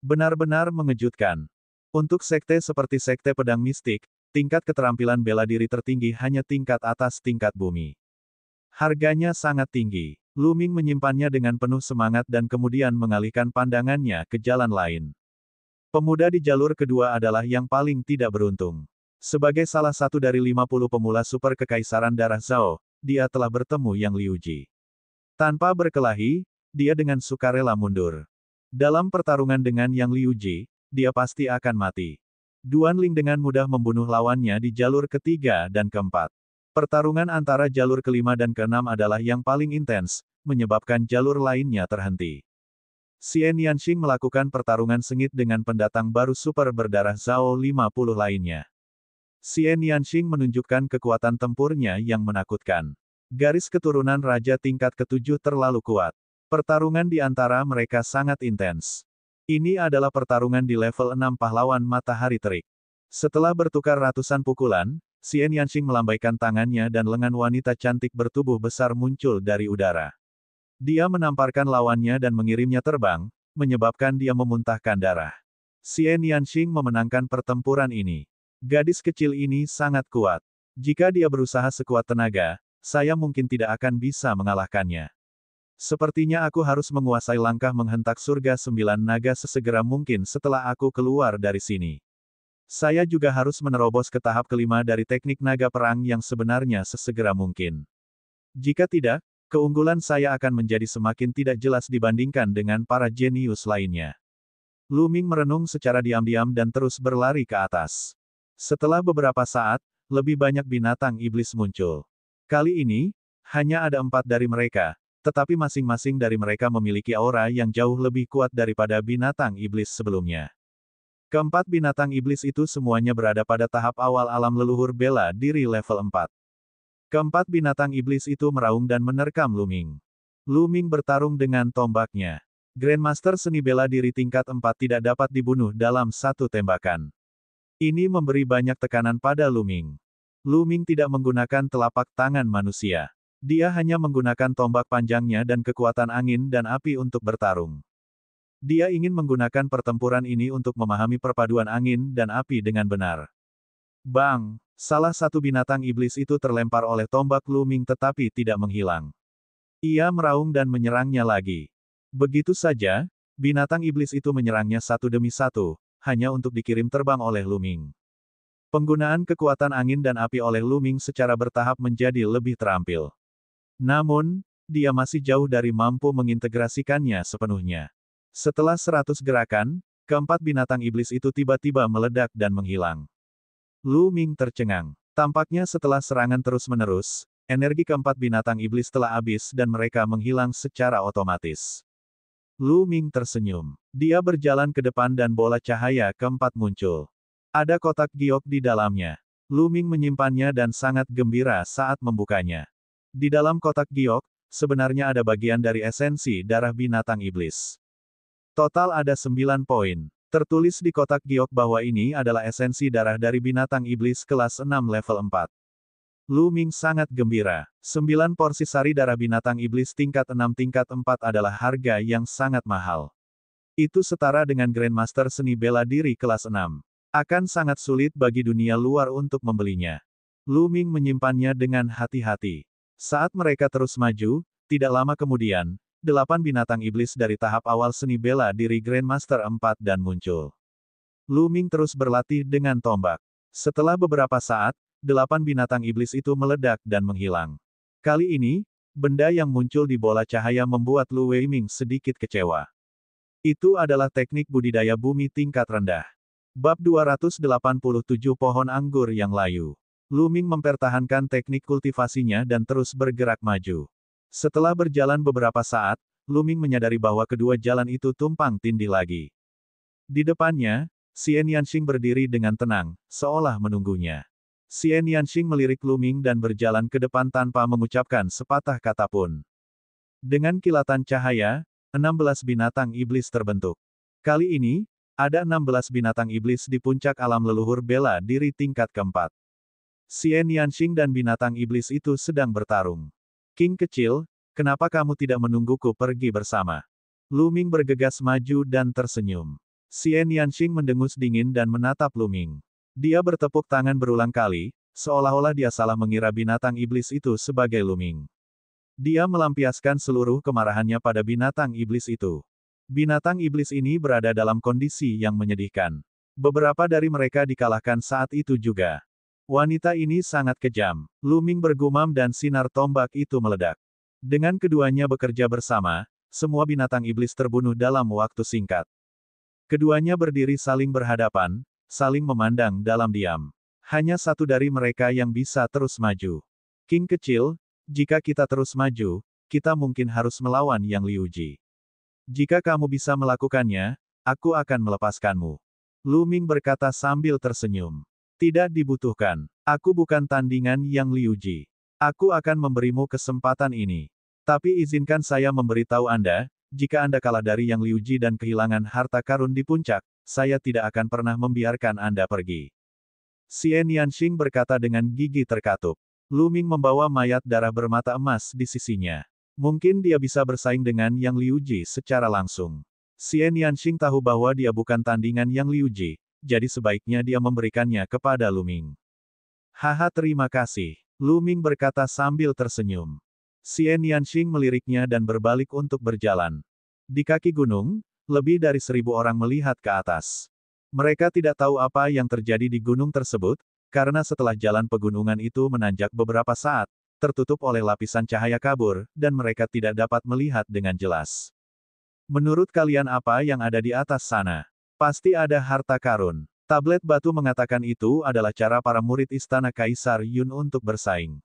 A: Benar-benar mengejutkan. Untuk sekte seperti sekte pedang mistik, tingkat keterampilan bela diri tertinggi hanya tingkat atas tingkat bumi. Harganya sangat tinggi. Lu Ming menyimpannya dengan penuh semangat dan kemudian mengalihkan pandangannya ke jalan lain. Pemuda di jalur kedua adalah yang paling tidak beruntung. Sebagai salah satu dari 50 pemula super kekaisaran darah Zhao, dia telah bertemu Yang Liuji. Tanpa berkelahi, dia dengan sukarela mundur. Dalam pertarungan dengan Yang Liuji, dia pasti akan mati. Duan Ling dengan mudah membunuh lawannya di jalur ketiga dan keempat. Pertarungan antara jalur kelima dan keenam adalah yang paling intens, menyebabkan jalur lainnya terhenti. Xian Yanxing melakukan pertarungan sengit dengan pendatang baru super berdarah Zhao 50 lainnya. Xian Yanxing menunjukkan kekuatan tempurnya yang menakutkan. Garis keturunan raja tingkat ketujuh terlalu kuat. Pertarungan di antara mereka sangat intens. Ini adalah pertarungan di level 6 pahlawan matahari terik. Setelah bertukar ratusan pukulan, Xian Yanxing melambaikan tangannya dan lengan wanita cantik bertubuh besar muncul dari udara. Dia menamparkan lawannya dan mengirimnya terbang, menyebabkan dia memuntahkan darah. Xian Yanxing memenangkan pertempuran ini. Gadis kecil ini sangat kuat. Jika dia berusaha sekuat tenaga, saya mungkin tidak akan bisa mengalahkannya. Sepertinya aku harus menguasai langkah menghentak surga 9 naga sesegera mungkin setelah aku keluar dari sini. Saya juga harus menerobos ke tahap kelima dari teknik naga perang yang sebenarnya sesegera mungkin. Jika tidak, keunggulan saya akan menjadi semakin tidak jelas dibandingkan dengan para jenius lainnya. Lu Ming merenung secara diam-diam dan terus berlari ke atas. Setelah beberapa saat, lebih banyak binatang iblis muncul. Kali ini, hanya ada 4 dari mereka, tetapi masing-masing dari mereka memiliki aura yang jauh lebih kuat daripada binatang iblis sebelumnya. Keempat binatang iblis itu semuanya berada pada tahap awal alam leluhur bela diri level 4. Keempat binatang iblis itu meraung dan menerkam Lu Ming. Lu Ming bertarung dengan tombaknya. Grandmaster seni bela diri tingkat 4 tidak dapat dibunuh dalam satu tembakan. Ini memberi banyak tekanan pada Lu Ming. Lu Ming tidak menggunakan telapak tangan manusia. Dia hanya menggunakan tombak panjangnya dan kekuatan angin dan api untuk bertarung. Dia ingin menggunakan pertempuran ini untuk memahami perpaduan angin dan api dengan benar. Bang! Salah satu binatang iblis itu terlempar oleh tombak Lu Ming tetapi tidak menghilang. Ia meraung dan menyerangnya lagi. Begitu saja, binatang iblis itu menyerangnya satu demi satu, hanya untuk dikirim terbang oleh Lu Ming. Penggunaan kekuatan angin dan api oleh Lu Ming secara bertahap menjadi lebih terampil. Namun, dia masih jauh dari mampu mengintegrasikannya sepenuhnya. Setelah 100 gerakan, keempat binatang iblis itu tiba-tiba meledak dan menghilang. Lu Ming tercengang. Tampaknya setelah serangan terus-menerus, energi keempat binatang iblis telah habis dan mereka menghilang secara otomatis. Lu Ming tersenyum. Dia berjalan ke depan dan bola cahaya keempat muncul. Ada kotak giok di dalamnya. Lu Ming menyimpannya dan sangat gembira saat membukanya. Di dalam kotak giok, sebenarnya ada bagian dari esensi darah binatang iblis. Total ada 9 poin. Tertulis di kotak giok bahwa ini adalah esensi darah dari binatang iblis kelas 6 level 4. Lu Ming sangat gembira. 9 porsi sari darah binatang iblis tingkat 6 tingkat 4 adalah harga yang sangat mahal. Itu setara dengan Grandmaster seni bela diri kelas 6. Akan sangat sulit bagi dunia luar untuk membelinya. Lu Ming menyimpannya dengan hati-hati. Saat mereka terus maju, tidak lama kemudian, 8 binatang iblis dari tahap awal seni bela diri Grandmaster 4 dan muncul. Lu Ming terus berlatih dengan tombak. Setelah beberapa saat, 8 binatang iblis itu meledak dan menghilang. Kali ini, benda yang muncul di bola cahaya membuat Lu Weiming sedikit kecewa. Itu adalah teknik budidaya bumi tingkat rendah. Bab 287 Pohon Anggur yang Layu. Lu Ming mempertahankan teknik kultivasinya dan terus bergerak maju. Setelah berjalan beberapa saat, Lu Ming menyadari bahwa kedua jalan itu tumpang tindih lagi. Di depannya, Xian Yanxing berdiri dengan tenang, seolah menunggunya. Xian Yanxing melirik Lu Ming dan berjalan ke depan tanpa mengucapkan sepatah kata pun. Dengan kilatan cahaya, 16 binatang iblis terbentuk. Kali ini, ada 16 binatang iblis di puncak alam leluhur bela diri tingkat keempat. Xian Yanxing dan binatang iblis itu sedang bertarung. King kecil, kenapa kamu tidak menungguku pergi bersama? Lu Ming bergegas maju dan tersenyum. Xian Yanxing mendengus dingin dan menatap Lu Ming. Dia bertepuk tangan berulang kali, seolah-olah dia salah mengira binatang iblis itu sebagai Lu Ming. Dia melampiaskan seluruh kemarahannya pada binatang iblis itu. Binatang iblis ini berada dalam kondisi yang menyedihkan. Beberapa dari mereka dikalahkan saat itu juga. Wanita ini sangat kejam. Lu Ming bergumam dan sinar tombak itu meledak. Dengan keduanya bekerja bersama, semua binatang iblis terbunuh dalam waktu singkat. Keduanya berdiri saling berhadapan, saling memandang dalam diam. Hanya satu dari mereka yang bisa terus maju. King kecil, jika kita terus maju, kita mungkin harus melawan Yang Liuji. Jika kamu bisa melakukannya, aku akan melepaskanmu. Lu Ming berkata sambil tersenyum. Tidak dibutuhkan. Aku bukan tandingan Yang Liuji. Aku akan memberimu kesempatan ini. Tapi izinkan saya memberitahu Anda, jika Anda kalah dari Yang Liuji dan kehilangan harta karun di puncak, saya tidak akan pernah membiarkan Anda pergi. Xian Yanxing berkata dengan gigi terkatup. Lu Ming membawa mayat darah bermata emas di sisinya. Mungkin dia bisa bersaing dengan Yang Liuji secara langsung. Xian Yanxing tahu bahwa dia bukan tandingan Yang Liuji, jadi sebaiknya dia memberikannya kepada Lu Ming. Haha, terima kasih. Lu Ming berkata sambil tersenyum. Xian Yanxing meliriknya dan berbalik untuk berjalan. Di kaki gunung, lebih dari 1000 orang melihat ke atas. Mereka tidak tahu apa yang terjadi di gunung tersebut, karena setelah jalan pegunungan itu menanjak beberapa saat, tertutup oleh lapisan cahaya kabur, dan mereka tidak dapat melihat dengan jelas. Menurut kalian apa yang ada di atas sana? Pasti ada harta karun. Tablet batu mengatakan itu adalah cara para murid istana Kaisar Yun untuk bersaing.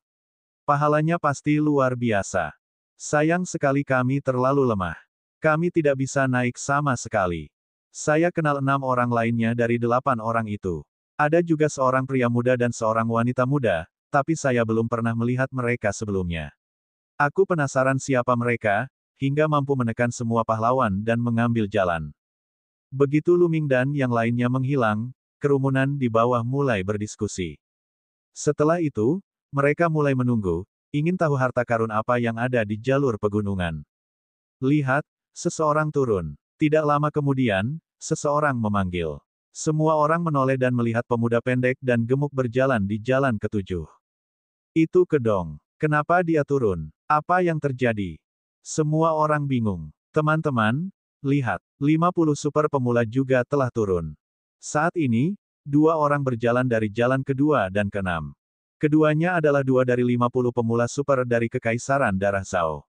A: Pahalanya pasti luar biasa. Sayang sekali kami terlalu lemah. Kami tidak bisa naik sama sekali. Saya kenal 6 orang lainnya dari 8 orang itu. Ada juga seorang pria muda dan seorang wanita muda, tapi saya belum pernah melihat mereka sebelumnya. Aku penasaran siapa mereka, hingga mampu menekan semua pahlawan dan mengambil jalan. Begitu Lu Ming dan yang lainnya menghilang, kerumunan di bawah mulai berdiskusi. Setelah itu, mereka mulai menunggu, ingin tahu harta karun apa yang ada di jalur pegunungan. Lihat, seseorang turun. Tidak lama kemudian, seseorang memanggil. Semua orang menoleh dan melihat pemuda pendek dan gemuk berjalan di jalan ketujuh. Itu Kedong. Kenapa dia turun? Apa yang terjadi? Semua orang bingung. Teman-teman, lihat, 50 super pemula juga telah turun. Saat ini, dua orang berjalan dari jalan kedua dan keenam. Keduanya adalah dua dari 50 pemula super dari Kekaisaran Darah Zhao.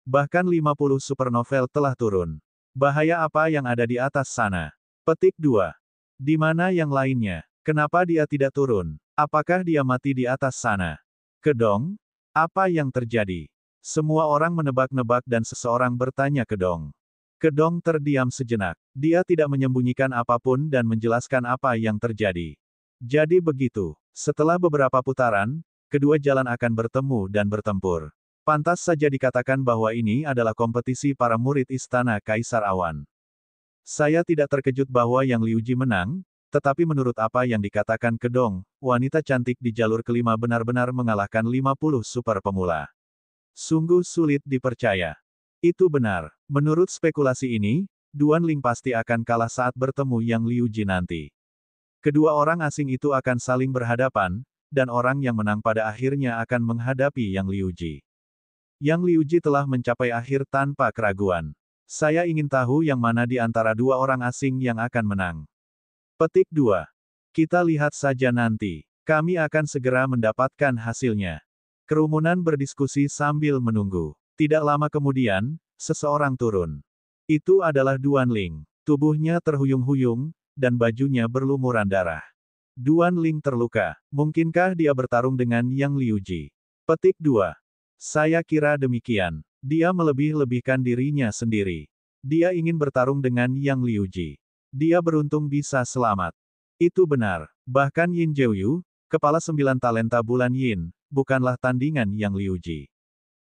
A: Bahkan 50 super novel telah turun. Bahaya apa yang ada di atas sana? Petik 2. Di mana yang lainnya? Kenapa dia tidak turun? Apakah dia mati di atas sana? Kedong? Apa yang terjadi? Semua orang menebak-nebak dan seseorang bertanya Kedong. Kedong terdiam sejenak. Dia tidak menyembunyikan apapun dan menjelaskan apa yang terjadi. Jadi begitu. Setelah beberapa putaran, kedua jalan akan bertemu dan bertempur. Pantas saja dikatakan bahwa ini adalah kompetisi para murid Istana Kaisar Awan. Saya tidak terkejut bahwa Yang Liuji menang, tetapi menurut apa yang dikatakan Kedong, wanita cantik di jalur kelima benar-benar mengalahkan 50 super pemula. Sungguh sulit dipercaya. Itu benar. Menurut spekulasi ini, Duan Ling pasti akan kalah saat bertemu Yang Liuji nanti. Kedua orang asing itu akan saling berhadapan, dan orang yang menang pada akhirnya akan menghadapi Yang Liuji. Yang Liuji telah mencapai akhir tanpa keraguan. Saya ingin tahu yang mana di antara dua orang asing yang akan menang. Petik 2. Kita lihat saja nanti. Kami akan segera mendapatkan hasilnya. Kerumunan berdiskusi sambil menunggu. Tidak lama kemudian, seseorang turun. Itu adalah Duan Ling. Tubuhnya terhuyung-huyung, dan bajunya berlumuran darah. Duan Ling terluka. Mungkinkah dia bertarung dengan Yang Liuji? Petik 2. Saya kira demikian. Dia melebih-lebihkan dirinya sendiri. Dia ingin bertarung dengan Yang Liuji. Dia beruntung bisa selamat. Itu benar. Bahkan Yin Jiuyu, kepala 9 talenta bulan Yin, bukanlah tandingan Yang Liuji.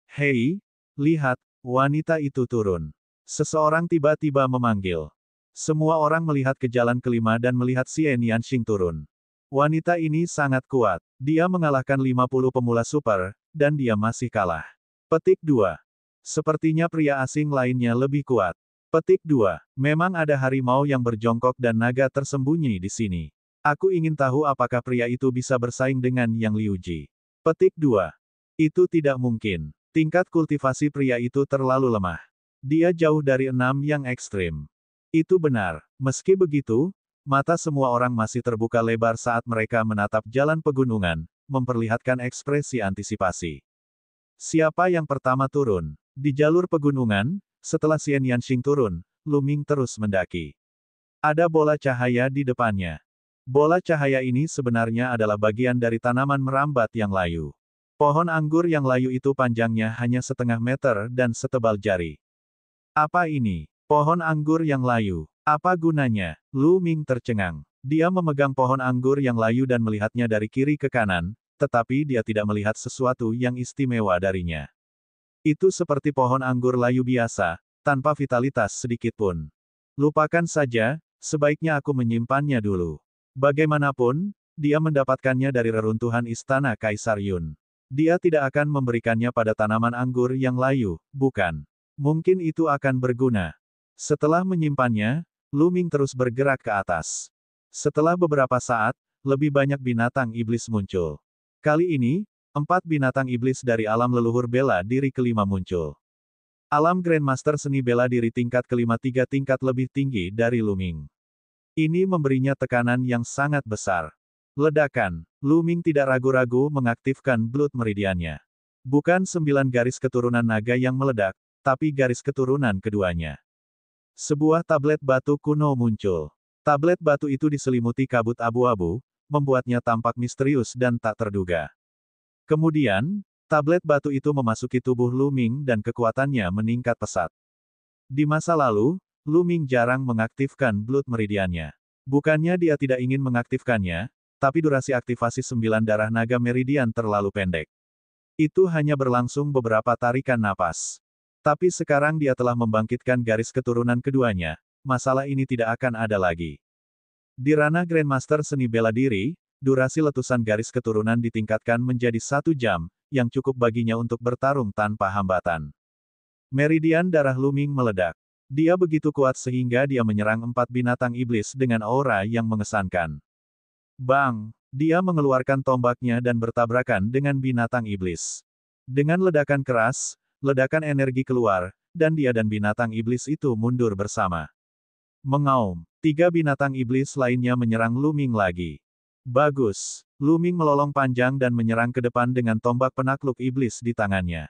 A: Hei, lihat, wanita itu turun. Seseorang tiba-tiba memanggil. Semua orang melihat ke jalan kelima dan melihat Xian Yanxing turun. Wanita ini sangat kuat. Dia mengalahkan 50 pemula super, dan dia masih kalah. Petik 2. Sepertinya pria asing lainnya lebih kuat. Petik 2. Memang ada harimau yang berjongkok dan naga tersembunyi di sini. Aku ingin tahu apakah pria itu bisa bersaing dengan Yang Liuji. Petik 2. Itu tidak mungkin. Tingkat kultivasi pria itu terlalu lemah. Dia jauh dari 6 yang ekstrim. Itu benar. Meski begitu, mata semua orang masih terbuka lebar saat mereka menatap jalan pegunungan, memperlihatkan ekspresi antisipasi. Siapa yang pertama turun? Di jalur pegunungan, setelah Xian Yanxing turun, Lu Ming terus mendaki. Ada bola cahaya di depannya. Bola cahaya ini sebenarnya adalah bagian dari tanaman merambat yang layu. Pohon anggur yang layu itu panjangnya hanya setengah meter dan setebal jari. Apa ini? Pohon anggur yang layu. Apa gunanya? Lu Ming tercengang. Dia memegang pohon anggur yang layu dan melihatnya dari kiri ke kanan, tetapi dia tidak melihat sesuatu yang istimewa darinya. Itu seperti pohon anggur layu biasa, tanpa vitalitas sedikit pun. Lupakan saja, sebaiknya aku menyimpannya dulu. Bagaimanapun, dia mendapatkannya dari reruntuhan istana Kaisar Yun. Dia tidak akan memberikannya pada tanaman anggur yang layu, bukan? Mungkin itu akan berguna. Setelah menyimpannya, Lu Ming terus bergerak ke atas. Setelah beberapa saat, lebih banyak binatang iblis muncul. Kali ini, 4 binatang iblis dari alam leluhur bela diri kelima muncul. Alam Grandmaster seni bela diri tingkat kelima 3 tingkat lebih tinggi dari Lu Ming. Ini memberinya tekanan yang sangat besar. Ledakan. Lu Ming tidak ragu-ragu mengaktifkan Blood Meridiannya. Bukan 9 garis keturunan naga yang meledak, tapi garis keturunan keduanya. Sebuah tablet batu kuno muncul. Tablet batu itu diselimuti kabut abu-abu, membuatnya tampak misterius dan tak terduga. Kemudian, tablet batu itu memasuki tubuh Lu Ming dan kekuatannya meningkat pesat. Di masa lalu, Lu Ming jarang mengaktifkan Blood Meridiannya. Bukannya dia tidak ingin mengaktifkannya, tapi durasi aktivasi 9 darah naga meridian terlalu pendek. Itu hanya berlangsung beberapa tarikan napas. Tapi sekarang dia telah membangkitkan garis keturunan keduanya, masalah ini tidak akan ada lagi. Di ranah Grandmaster seni bela diri, durasi letusan garis keturunan ditingkatkan menjadi 1 jam, yang cukup baginya untuk bertarung tanpa hambatan. Meridian darah Lu Ming meledak. Dia begitu kuat sehingga dia menyerang 4 binatang iblis dengan aura yang mengesankan. Bang! Dia mengeluarkan tombaknya dan bertabrakan dengan binatang iblis. Dengan ledakan keras, ledakan energi keluar, dan dia dan binatang iblis itu mundur bersama. Mengaum. 3 binatang iblis lainnya menyerang Lu Ming lagi. Bagus. Lu Ming melolong panjang dan menyerang ke depan dengan tombak penakluk iblis di tangannya.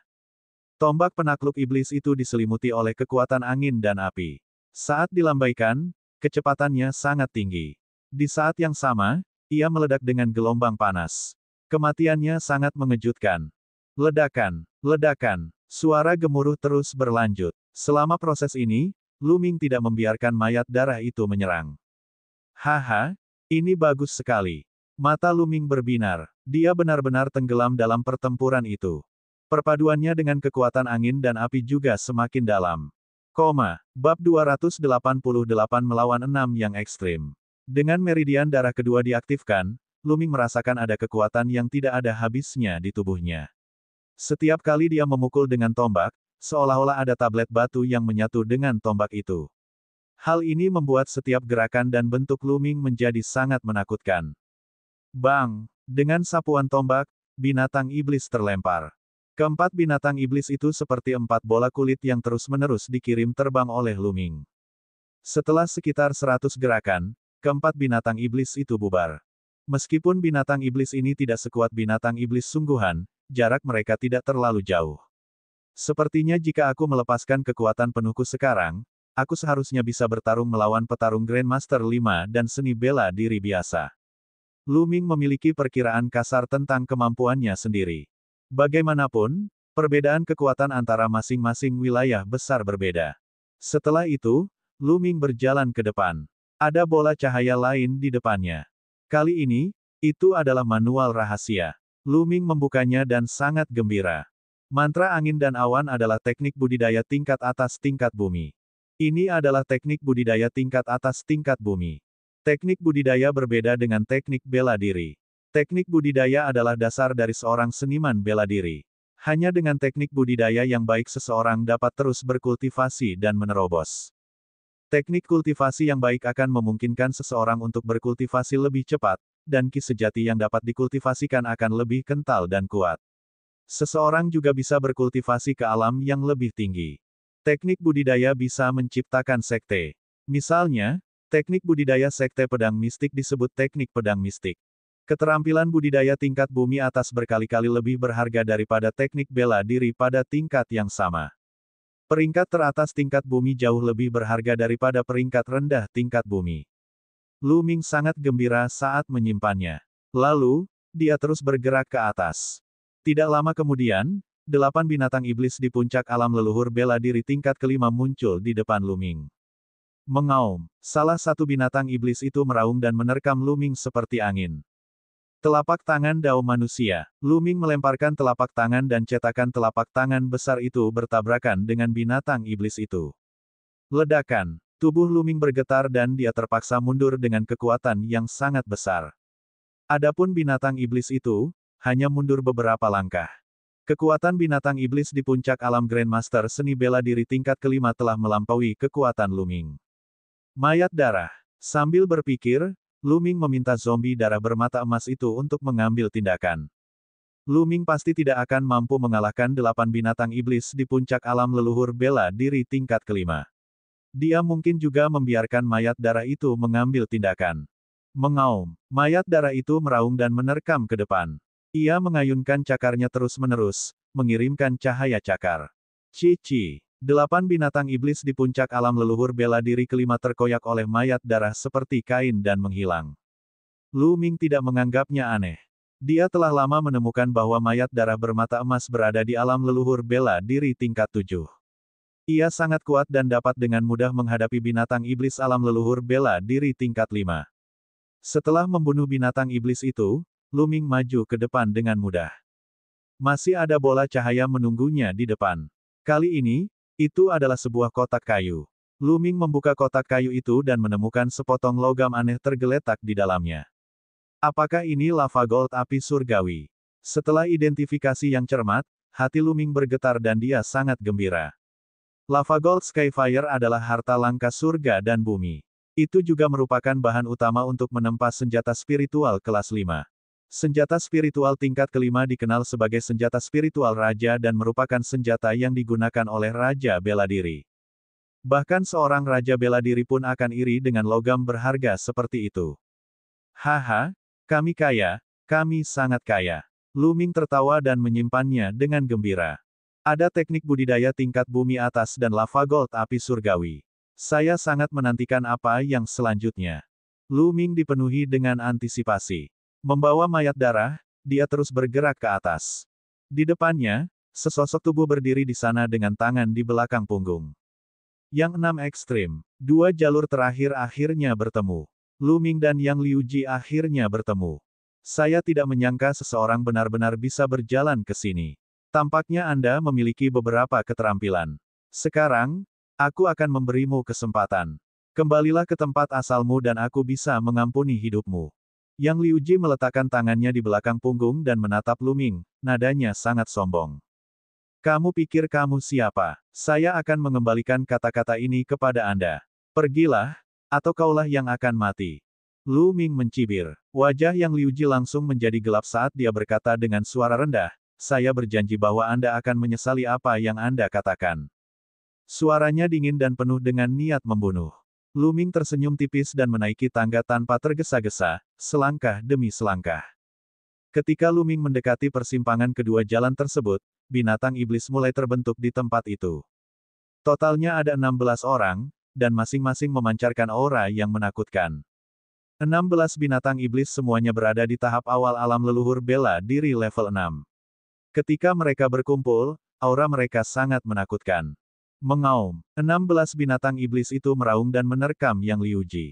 A: Tombak penakluk iblis itu diselimuti oleh kekuatan angin dan api. Saat dilambaikan, kecepatannya sangat tinggi. Di saat yang sama, ia meledak dengan gelombang panas. Kematiannya sangat mengejutkan. Ledakan, ledakan, suara gemuruh terus berlanjut. Selama proses ini, Lu Ming tidak membiarkan mayat darah itu menyerang. Haha, ini bagus sekali. Mata Lu Ming berbinar. Dia benar-benar tenggelam dalam pertempuran itu. Perpaduannya dengan kekuatan angin dan api juga semakin dalam. Bab 288 melawan 6 yang ekstrim. Dengan meridian darah kedua diaktifkan, Lu Ming merasakan ada kekuatan yang tidak ada habisnya di tubuhnya. Setiap kali dia memukul dengan tombak, seolah-olah ada tablet batu yang menyatu dengan tombak itu. Hal ini membuat setiap gerakan dan bentuk Lu Ming menjadi sangat menakutkan. Bang! Dengan sapuan tombak, binatang iblis terlempar. Keempat binatang iblis itu seperti 4 bola kulit yang terus-menerus dikirim terbang oleh Lu Ming. Setelah sekitar 100 gerakan, keempat binatang iblis itu bubar. Meskipun binatang iblis ini tidak sekuat binatang iblis sungguhan, jarak mereka tidak terlalu jauh. Sepertinya jika aku melepaskan kekuatan penuhku sekarang, aku seharusnya bisa bertarung melawan petarung Grandmaster 5 dan seni bela diri biasa. Lu Ming memiliki perkiraan kasar tentang kemampuannya sendiri. Bagaimanapun, perbedaan kekuatan antara masing-masing wilayah besar berbeda. Setelah itu, Lu Ming berjalan ke depan. Ada bola cahaya lain di depannya. Kali ini, itu adalah manual rahasia. Lu Ming membukanya dan sangat gembira. Mantra angin dan awan adalah teknik budidaya tingkat atas tingkat bumi. Ini adalah teknik budidaya tingkat atas tingkat bumi. Teknik budidaya berbeda dengan teknik bela diri. Teknik budidaya adalah dasar dari seorang seniman bela diri. Hanya dengan teknik budidaya yang baik seseorang dapat terus berkultivasi dan menerobos. Teknik kultivasi yang baik akan memungkinkan seseorang untuk berkultivasi lebih cepat, dan ki sejati yang dapat dikultivasikan akan lebih kental dan kuat. Seseorang juga bisa berkultivasi ke alam yang lebih tinggi. Teknik budidaya bisa menciptakan sekte. Misalnya, teknik budidaya sekte pedang mistik disebut teknik pedang mistik. Keterampilan budidaya tingkat bumi atas berkali-kali lebih berharga daripada teknik bela diri pada tingkat yang sama. Peringkat teratas tingkat bumi jauh lebih berharga daripada peringkat rendah tingkat bumi. Lu Ming sangat gembira saat menyimpannya. Lalu, dia terus bergerak ke atas. Tidak lama kemudian, 8 binatang iblis di puncak alam leluhur bela diri tingkat kelima muncul di depan Lu Ming. Mengaum. Salah satu binatang iblis itu meraung dan menerkam Lu Ming seperti angin. Telapak tangan Dao manusia. Lu Ming melemparkan telapak tangan dan cetakan telapak tangan besar itu bertabrakan dengan binatang iblis itu. Ledakan. Tubuh Lu Ming bergetar dan dia terpaksa mundur dengan kekuatan yang sangat besar. Adapun binatang iblis itu, hanya mundur beberapa langkah. Kekuatan binatang iblis di puncak alam Grandmaster seni bela diri tingkat kelima telah melampaui kekuatan Lu Ming. Mayat darah. Sambil berpikir, Lu Ming meminta zombie darah bermata emas itu untuk mengambil tindakan. Lu Ming pasti tidak akan mampu mengalahkan 8 binatang iblis di puncak alam leluhur bela diri tingkat kelima. Dia mungkin juga membiarkan mayat darah itu mengambil tindakan. Mengaum. Mayat darah itu meraung dan menerkam ke depan. Ia mengayunkan cakarnya terus-menerus, mengirimkan cahaya cakar. Cici. 8 binatang iblis di puncak alam leluhur bela diri kelima terkoyak oleh mayat darah seperti kain dan menghilang. Lu Ming tidak menganggapnya aneh. Dia telah lama menemukan bahwa mayat darah bermata emas berada di alam leluhur bela diri tingkat 7. Ia sangat kuat dan dapat dengan mudah menghadapi binatang iblis alam leluhur bela diri tingkat 5. Setelah membunuh binatang iblis itu, Lu Ming maju ke depan dengan mudah. Masih ada bola cahaya menunggunya di depan. Kali ini, itu adalah sebuah kotak kayu. Lu Ming membuka kotak kayu itu dan menemukan sepotong logam aneh tergeletak di dalamnya. Apakah ini lava gold api surgawi? Setelah identifikasi yang cermat, hati Lu Ming bergetar dan dia sangat gembira. Lava gold Skyfire adalah harta langka surga dan bumi. Itu juga merupakan bahan utama untuk menempa senjata spiritual kelas 5. Senjata spiritual tingkat kelima dikenal sebagai senjata spiritual raja dan merupakan senjata yang digunakan oleh Raja Bela Diri. Bahkan seorang Raja Bela Diri pun akan iri dengan logam berharga seperti itu. Haha, kami kaya, kami sangat kaya. Lu Ming tertawa dan menyimpannya dengan gembira. Ada teknik budidaya tingkat bumi atas dan lava gold api surgawi. Saya sangat menantikan apa yang selanjutnya. Lu Ming dipenuhi dengan antisipasi. Membawa mayat darah, dia terus bergerak ke atas. Di depannya, sesosok tubuh berdiri di sana dengan tangan di belakang punggung. Yang 6 ekstrim. Dua jalur terakhir akhirnya bertemu. Lu Ming dan Yang Liuji akhirnya bertemu. Saya tidak menyangka seseorang benar-benar bisa berjalan ke sini. Tampaknya Anda memiliki beberapa keterampilan. Sekarang, aku akan memberimu kesempatan. Kembalilah ke tempat asalmu dan aku bisa mengampuni hidupmu. Yang Liuji meletakkan tangannya di belakang punggung dan menatap Lu Ming, nadanya sangat sombong. Kamu pikir kamu siapa? Saya akan mengembalikan kata-kata ini kepada Anda. Pergilah, atau kaulah yang akan mati. Lu Ming mencibir. Wajah Yang Liuji langsung menjadi gelap saat dia berkata dengan suara rendah, saya berjanji bahwa Anda akan menyesali apa yang Anda katakan. Suaranya dingin dan penuh dengan niat membunuh. Lu Ming tersenyum tipis dan menaiki tangga tanpa tergesa-gesa, selangkah demi selangkah. Ketika Lu Ming mendekati persimpangan kedua jalan tersebut, binatang iblis mulai terbentuk di tempat itu. Totalnya ada 16 orang, dan masing-masing memancarkan aura yang menakutkan. 16 binatang iblis semuanya berada di tahap awal alam leluhur bela diri level 6. Ketika mereka berkumpul, aura mereka sangat menakutkan. Mengaum, 16 binatang iblis itu meraung dan menerkam Yang Liuji.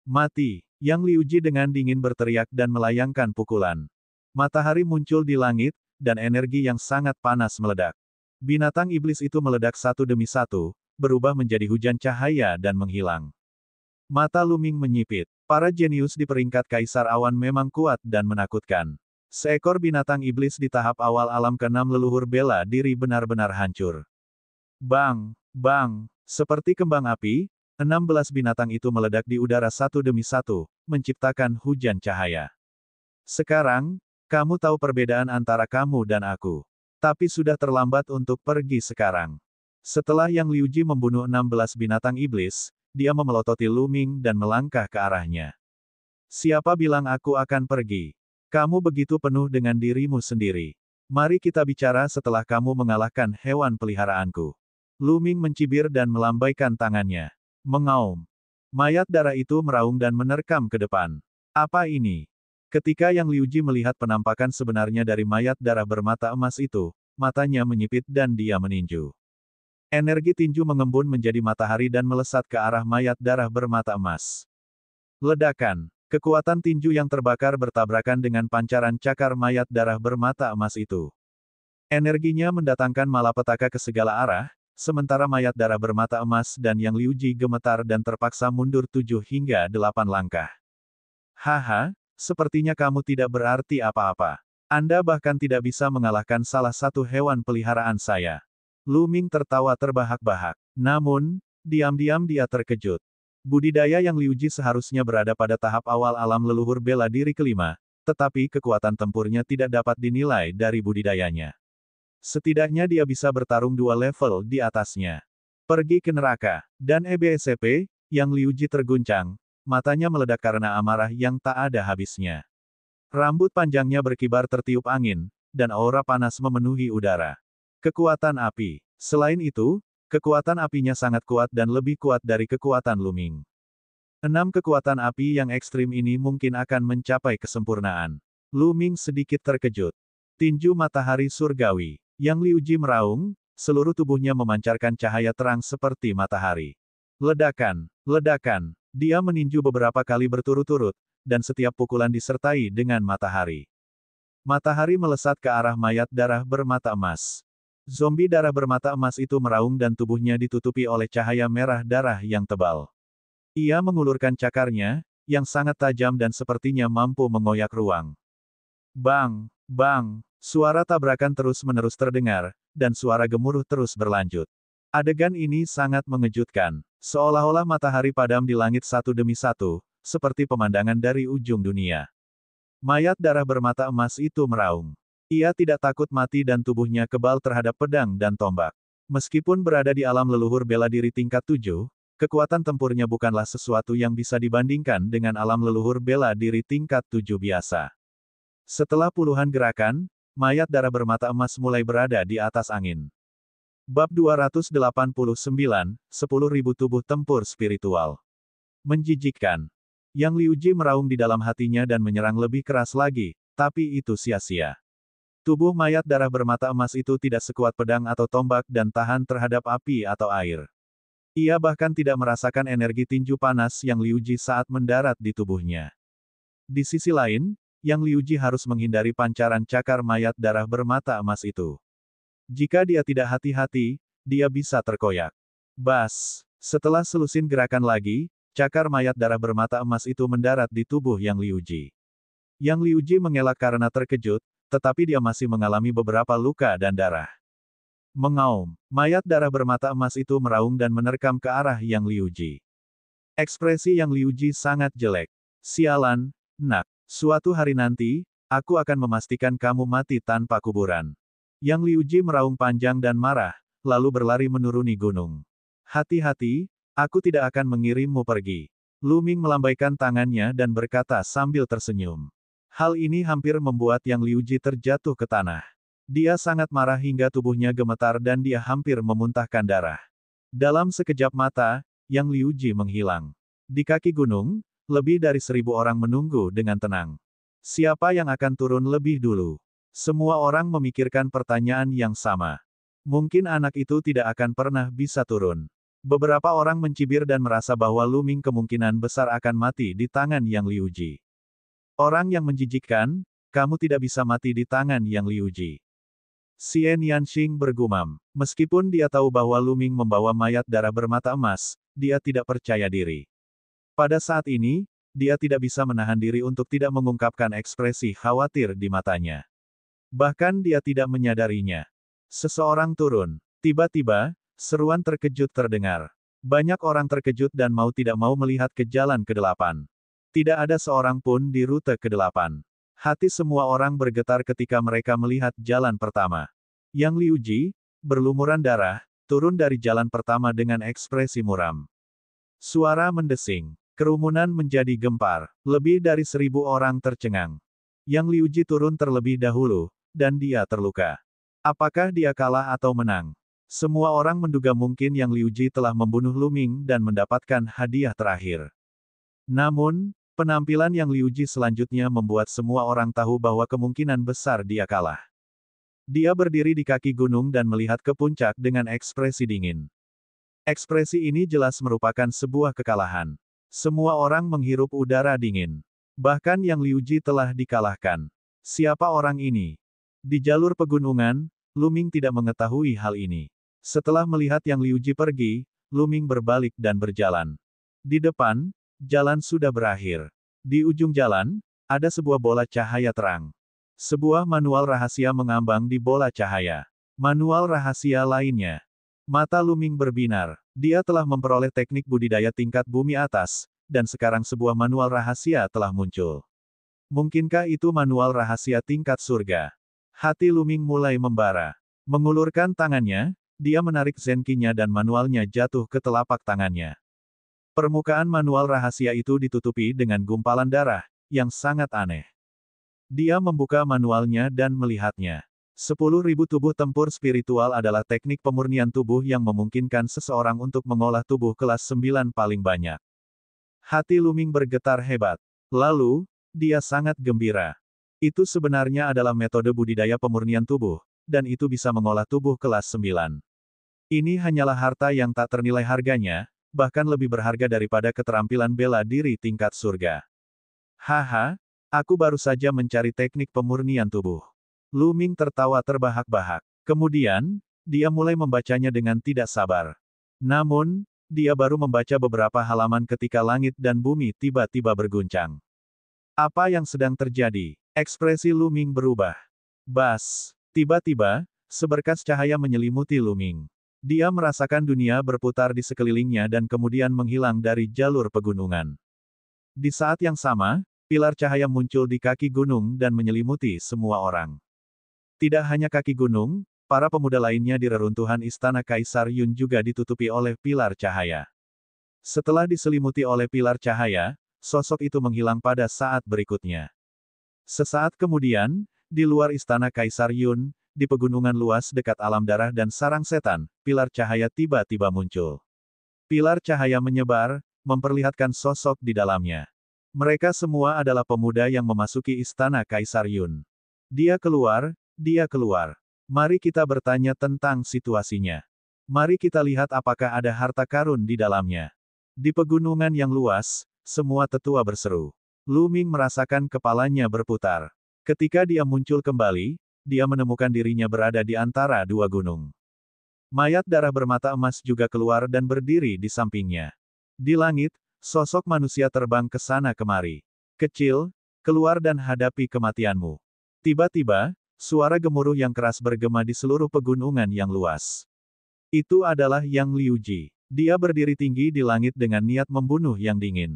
A: Mati, Yang Liuji dengan dingin berteriak dan melayangkan pukulan. Matahari muncul di langit, dan energi yang sangat panas meledak. Binatang iblis itu meledak satu demi satu, berubah menjadi hujan cahaya dan menghilang. Mata Lu Ming menyipit. Para jenius di peringkat Kaisar Awan memang kuat dan menakutkan. Seekor binatang iblis di tahap awal alam ke-6 leluhur bela diri benar-benar hancur. Bang, bang, seperti kembang api, 16 binatang itu meledak di udara satu demi satu, menciptakan hujan cahaya. Sekarang, kamu tahu perbedaan antara kamu dan aku. Tapi sudah terlambat untuk pergi sekarang. Setelah Yang Liuji membunuh 16 binatang iblis, dia memelototi Lu Ming dan melangkah ke arahnya. Siapa bilang aku akan pergi? Kamu begitu penuh dengan dirimu sendiri. Mari kita bicara setelah kamu mengalahkan hewan peliharaanku. Lu Ming mencibir dan melambaikan tangannya. Mengaum. Mayat darah itu meraung dan menerkam ke depan. Apa ini? Ketika Yang Liuji melihat penampakan sebenarnya dari mayat darah bermata emas itu, matanya menyipit dan dia meninju. Energi tinju mengembun menjadi matahari dan melesat ke arah mayat darah bermata emas. Ledakan. Kekuatan tinju yang terbakar bertabrakan dengan pancaran cakar mayat darah bermata emas itu. Energinya mendatangkan malapetaka ke segala arah, sementara mayat darah bermata emas dan Yang Liuji gemetar dan terpaksa mundur 7 hingga 8 langkah. Haha, sepertinya kamu tidak berarti apa-apa. Anda bahkan tidak bisa mengalahkan salah satu hewan peliharaan saya. Lu Ming tertawa terbahak-bahak. Namun, diam-diam dia terkejut. Budidaya Yang Liuji seharusnya berada pada tahap awal alam leluhur bela diri kelima, tetapi kekuatan tempurnya tidak dapat dinilai dari budidayanya. Setidaknya dia bisa bertarung 2 level di atasnya. Pergi ke neraka. Dan EBSP, Yang Liuji terguncang, matanya meledak karena amarah yang tak ada habisnya. Rambut panjangnya berkibar tertiup angin, dan aura panas memenuhi udara. Kekuatan api. Selain itu, kekuatan apinya sangat kuat dan lebih kuat dari kekuatan Lu Ming. 6 kekuatan api yang ekstrim ini mungkin akan mencapai kesempurnaan. Lu Ming sedikit terkejut. Tinju matahari surgawi. Yang Liuji meraung, seluruh tubuhnya memancarkan cahaya terang seperti matahari. Ledakan, ledakan. Dia meninju beberapa kali berturut-turut, dan setiap pukulan disertai dengan matahari. Matahari melesat ke arah mayat darah bermata emas. Zombie darah bermata emas itu meraung dan tubuhnya ditutupi oleh cahaya merah darah yang tebal. Ia mengulurkan cakarnya, yang sangat tajam dan sepertinya mampu mengoyak ruang. Bang, bang, suara tabrakan terus-menerus terdengar, dan suara gemuruh terus berlanjut. Adegan ini sangat mengejutkan. Seolah-olah matahari padam di langit satu demi satu, seperti pemandangan dari ujung dunia. Mayat darah bermata emas itu meraung. Ia tidak takut mati dan tubuhnya kebal terhadap pedang dan tombak. Meskipun berada di alam leluhur bela diri tingkat 7, kekuatan tempurnya bukanlah sesuatu yang bisa dibandingkan dengan alam leluhur bela diri tingkat 7 biasa. Setelah puluhan gerakan, mayat darah bermata emas mulai berada di atas angin. Bab 289, 10.000 tubuh tempur spiritual. Menjijikkan. Yang Liuji meraung di dalam hatinya dan menyerang lebih keras lagi, tapi itu sia-sia. Tubuh mayat darah bermata emas itu tidak sekuat pedang atau tombak dan tahan terhadap api atau air. Ia bahkan tidak merasakan energi tinju panas Yang Liuji saat mendarat di tubuhnya. Di sisi lain, Yang Liuji harus menghindari pancaran cakar mayat darah bermata emas itu. Jika dia tidak hati-hati, dia bisa terkoyak. Bas! Setelah selusin gerakan lagi, cakar mayat darah bermata emas itu mendarat di tubuh Yang Liuji. Yang Liuji mengelak karena terkejut, tetapi dia masih mengalami beberapa luka dan darah. Mengaum, mayat darah bermata emas itu meraung dan menerkam ke arah Yang Liuji. Ekspresi Yang Liuji sangat jelek. Sialan, nak. Suatu hari nanti, aku akan memastikan kamu mati tanpa kuburan. Yang Liuji meraung panjang dan marah, lalu berlari menuruni gunung. Hati-hati, aku tidak akan mengirimmu pergi. Lu Ming melambaikan tangannya dan berkata sambil tersenyum. Hal ini hampir membuat Yang Liuji terjatuh ke tanah. Dia sangat marah hingga tubuhnya gemetar dan dia hampir memuntahkan darah. Dalam sekejap mata, Yang Liuji menghilang. Di kaki gunung, lebih dari 1.000 orang menunggu dengan tenang. Siapa yang akan turun lebih dulu? Semua orang memikirkan pertanyaan yang sama. Mungkin anak itu tidak akan pernah bisa turun. Beberapa orang mencibir dan merasa bahwa Lu Ming kemungkinan besar akan mati di tangan Yang Liuji. Orang yang menjijikkan, kamu tidak bisa mati di tangan Yang Liuji. Xian Yanxing bergumam. Meskipun dia tahu bahwa Lu Ming membawa mayat darah bermata emas, dia tidak percaya diri. Pada saat ini, dia tidak bisa menahan diri untuk tidak mengungkapkan ekspresi khawatir di matanya. Bahkan dia tidak menyadarinya. Seseorang turun. Tiba-tiba, seruan terkejut terdengar. Banyak orang terkejut dan mau tidak mau melihat ke jalan ke-8. Tidak ada seorang pun di rute ke-8. Hati semua orang bergetar ketika mereka melihat jalan pertama. Yang Liuji, berlumuran darah, turun dari jalan pertama dengan ekspresi muram. Suara mendesing. Kerumunan menjadi gempar. Lebih dari 1.000 orang tercengang. Yang Liuji turun terlebih dahulu, dan dia terluka. Apakah dia kalah atau menang? Semua orang menduga mungkin Yang Liuji telah membunuh Lu Ming dan mendapatkan hadiah terakhir. Namun, penampilan Yang Liuji selanjutnya membuat semua orang tahu bahwa kemungkinan besar dia kalah. Dia berdiri di kaki gunung dan melihat ke puncak dengan ekspresi dingin. Ekspresi ini jelas merupakan sebuah kekalahan. Semua orang menghirup udara dingin. Bahkan Yang Liuji telah dikalahkan. Siapa orang ini? Di jalur pegunungan, Lu Ming tidak mengetahui hal ini. Setelah melihat Yang Liuji pergi, Lu Ming berbalik dan berjalan. Di depan, jalan sudah berakhir. Di ujung jalan, ada sebuah bola cahaya terang. Sebuah manual rahasia mengambang di bola cahaya. Manual rahasia lainnya. Mata Lu Ming berbinar. Dia telah memperoleh teknik budidaya tingkat bumi atas, dan sekarang sebuah manual rahasia telah muncul. Mungkinkah itu manual rahasia tingkat surga? Hati Lu Ming mulai membara. Mengulurkan tangannya, dia menarik zenkinya dan manualnya jatuh ke telapak tangannya. Permukaan manual rahasia itu ditutupi dengan gumpalan darah, yang sangat aneh. Dia membuka manualnya dan melihatnya. 10.000 tubuh tempur spiritual adalah teknik pemurnian tubuh yang memungkinkan seseorang untuk mengolah tubuh kelas 9 paling banyak. Hati Lu Ming bergetar hebat. Lalu, dia sangat gembira. Itu sebenarnya adalah metode budidaya pemurnian tubuh, dan itu bisa mengolah tubuh kelas 9. Ini hanyalah harta yang tak ternilai harganya, bahkan lebih berharga daripada keterampilan bela diri tingkat surga. Haha, aku baru saja mencari teknik pemurnian tubuh. Lu Ming tertawa terbahak-bahak. Kemudian, dia mulai membacanya dengan tidak sabar. Namun, dia baru membaca beberapa halaman ketika langit dan bumi tiba-tiba berguncang. Apa yang sedang terjadi? Ekspresi Lu Ming berubah. Bas! Tiba-tiba, seberkas cahaya menyelimuti Lu Ming. Dia merasakan dunia berputar di sekelilingnya dan kemudian menghilang dari jalur pegunungan. Di saat yang sama, pilar cahaya muncul di kaki gunung dan menyelimuti semua orang. Tidak hanya kaki gunung, para pemuda lainnya di reruntuhan Istana Kaisar Yun juga ditutupi oleh pilar cahaya. Setelah diselimuti oleh pilar cahaya, sosok itu menghilang pada saat berikutnya. Sesaat kemudian, di luar Istana Kaisar Yun, di pegunungan luas dekat alam darah dan sarang setan, pilar cahaya tiba-tiba muncul. Pilar cahaya menyebar, memperlihatkan sosok di dalamnya. Mereka semua adalah pemuda yang memasuki Istana Kaisar Yun. Dia keluar, dia keluar. Mari kita bertanya tentang situasinya. Mari kita lihat apakah ada harta karun di dalamnya. Di pegunungan yang luas, semua tetua berseru. Lu Ming merasakan kepalanya berputar. Ketika dia muncul kembali, dia menemukan dirinya berada di antara dua gunung. Mayat darah bermata emas juga keluar dan berdiri di sampingnya. Di langit, sosok manusia terbang ke sana kemari. Kecil, keluar dan hadapi kematianmu. Tiba-tiba, suara gemuruh yang keras bergema di seluruh pegunungan yang luas. Itu adalah Yang Liuji. Dia berdiri tinggi di langit dengan niat membunuh Yang Dingin.